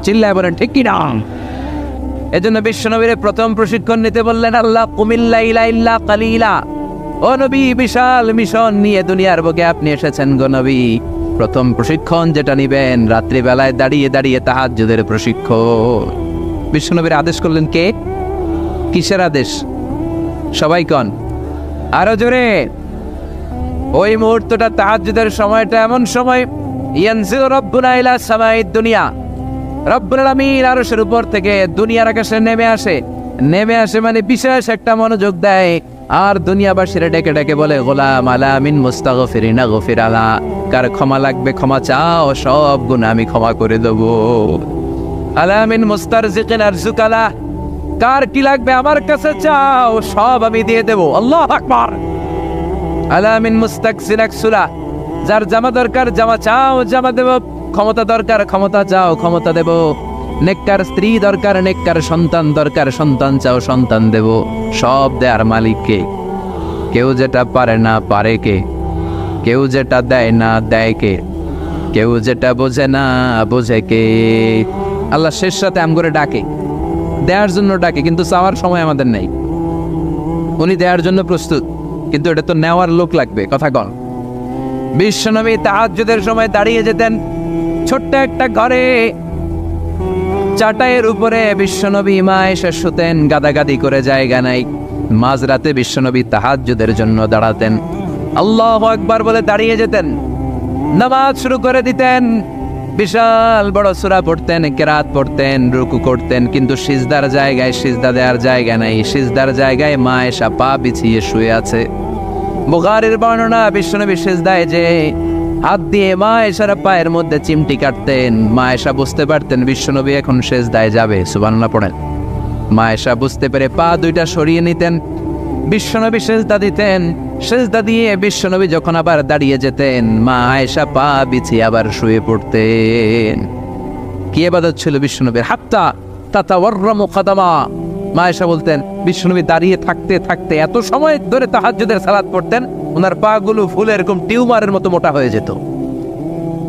চিল্লায় বলেন ঠিক কিনা? এজন্য বিশ্বনবীর প্রথম প্রশিক্ষণ নিতে বললেন আল্লাহ, কুমিল লাইলা ইল্লা কালিলা। ও নবী, বিশাল মিশন নিয়ে দুনিয়ার বুকে আপনি এসেছেন গো নবী। প্রথম প্রশিক্ষণ যেটা নিবেন, রাত্রিবেলায় দাঁড়িয়ে দাঁড়িয়ে তাহাজ্জুদের প্রশিক্ষণ। বিশ্বনবীর আদেশ করলেন কে? কিসের আদেশ? সবাই কন আরো জোরে। ওই মুহূর্তটা তাহাজ্জুদের সময়টা এমন সময়, ইয়ানজিলু রাব্বুনা ইলা সামাইদ দুনিয়া, রব্বুল আলামিন আরশের উপর থেকে দুনিয়ার আকাশে নেমে আসে। নেমে আসে মানে বিশেষ একটা মনোযোগ দেয়, আর দুনিয়াবাসীরা ডেকে ডেকে বলে, গোলাম আলা মিন মুস্তাগফিরিনা গফির আলা। কার ক্ষমা লাগবে ক্ষমা চাও, সব গুনাহ আমি ক্ষমা করে দেব। আলা মিন মুস্তারজিকিন আরজুকালা। কার কি লাগবে আমার কাছে চাও, সব আমি দিয়ে দেব। আল্লাহু আকবার। আলা মিন মুস্তাকসিন আকসুলা। যার জামা দরকার জামা চাও, জামা দেব। ক্ষমতা দরকার ক্ষমতা চাও, ক্ষমতা দেব। নেককার স্ত্রী দরকার, নেককার সন্তান দরকার, সন্তান চাও, সন্তান দেব। সব দেয়ার মালিক কে? কেউ যেটা পারে না পারে কে? কেউ যেটা দেয় না দেয় কে? কেউ যেটা বোঝে না বোঝে কে? আল্লাহ শেষ রাতে আম করে ডাকে, দেওয়ার জন্য ডাকে, কিন্তু চাওয়ার সময় আমাদের নেই। উনি দেওয়ার জন্য প্রস্তুত, কিন্তু এটা তো নেওয়ার লোক লাগবে। কথা কন। বিশ্বনবী তাহাজ্জুদের সময় দাঁড়িয়ে যেতেন ছোট্ট একটা ঘরে, চাটাইয়ের উপরে বিশ্বনবী মা এসে শুতেন, গাদাগাদি করে জায়গা নাই। মাঝরাতে বিশ্বনবী তাহাজ্জুদের জন্য দাঁড়াতেন, আল্লাহু আকবার বলে দাঁড়িয়ে যেতেন, নামাজ শুরু করে দিতেন। বিশাল বড় সূরা পড়তেন, কিরাত পড়তেন, রুকু করতেন, কিন্তু সিজদার জায়গায় সিজদা দেওয়ার জায়গা নাই। সিজদার জায়গায় মা এসে পা বিছিয়ে শুয়ে আছে। বুখারীর বর্ণনা, বিশ্বনবী সিজদায় যে হাত দিয়ে মা এসার পায়ের মধ্যে চিমটি কাটতেন। মা এসা বুঝতে পারতেন বিশ্বনবী এখন সিজদায় যাবে। সুবহানাল্লাহ পড়েন। মা এসা বুঝতে পেরে পা দুইটা সরিয়ে নিতেন, বিশ্বনবী সিজদা দিতেন। সিজদা দিয়ে বিশ্বনবী যখন আবার দাঁড়িয়ে যেতেন, মা আয়েশা পা বিছিয়ে আবার শুয়ে পড়তেন। কি ইবাদত ছিল বিশ্বনবীর! হাত্তা তাতাওয়াররামু খাদামা। মা আয়েশা বলতেন বিশ্বনবী দাঁড়িয়ে থাকতে থাকতে এত সময় ধরে তাহাজ্জুদের সালাত পড়তেন, ওনার পা গুলো ফুলে এরকম টিউমারের মতো মোটা হয়ে যেত।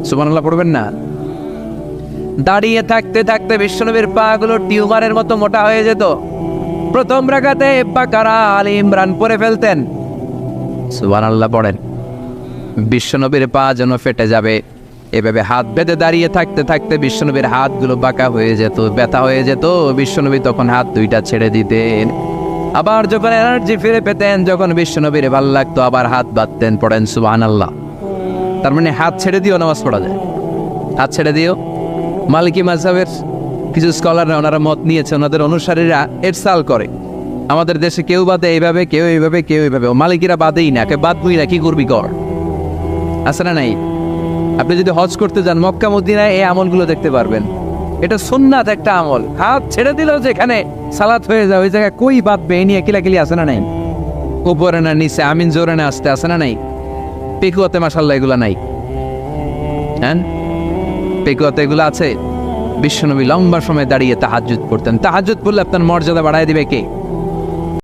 সুবহানাল্লাহ পড়বেন না? দাঁড়িয়ে থাকতে থাকতে বিশ্বনবীর পা গুলো টিউমারের মতো মোটা হয়ে যেত। প্রথম রাকাতে বাকারা আলে ইমরান পড়ে ফেলতেন। সুবহানাল্লাহ পড়েন। বিশ্বনবীর পা যেন ফেটে যাবে এভাবে হাত বেঁধে দাঁড়িয়ে থাকতে থাকতে বিশ্বনবীর হাতগুলো বাঁকা হয়ে যেত, ব্যথা হয়ে যেত। বিশ্বনবী তখন হাত দুইটা ছেড়ে দিতেন। আবার যখন এনার্জি ফিরে পেতেন, যখন বিশ্বনবীর ভাল লাগতো আবার হাত বাঁধতেন। পড়েন সুবহানাল্লাহ। তার মানে হাত ছেড়ে দিও নামাজ পড়া যায়, হাত ছেড়ে দিও। মালিকি মাযহাবের কিছু স্কলাররা ওনারা মত নিয়েছে, ওনাদের অনুসারীরা এরসাল করে। আমাদের দেশে কেউ বাদে এইভাবে, কেউ এইভাবে, কেউ এইভাবে। মালিকিরা বাদেই না, কে বাদবই না, কি করবি কর। আছে না নাই? আপনি যদি হজ করতে যান মক্কা মদিনায় এই আমলগুলো দেখতে পারবেন। এটা সুন্নাত একটা আমল। হাত ছেড়ে দিলেও যেখানে সালাত হয়ে যায় ওই জায়গায় কই বাঁধবে এই নিয়ে কিলাকিলি আছে না নাই? উপরে না নিচে, আমিন জোরে না আসতে, আছে না নাই? পেকুয়াতে মাশাআল্লাহ এগুলো নাই। হ্যাঁ, পেকুয়াতে এগুলো আছে। বিশ্বনবী লম্বা সময় দাঁড়িয়ে তাহাজ্জুদ পড়তেন। তাহাজ্জুদ পড়লে আপনার মর্যাদা বাড়ায় দিবে কে?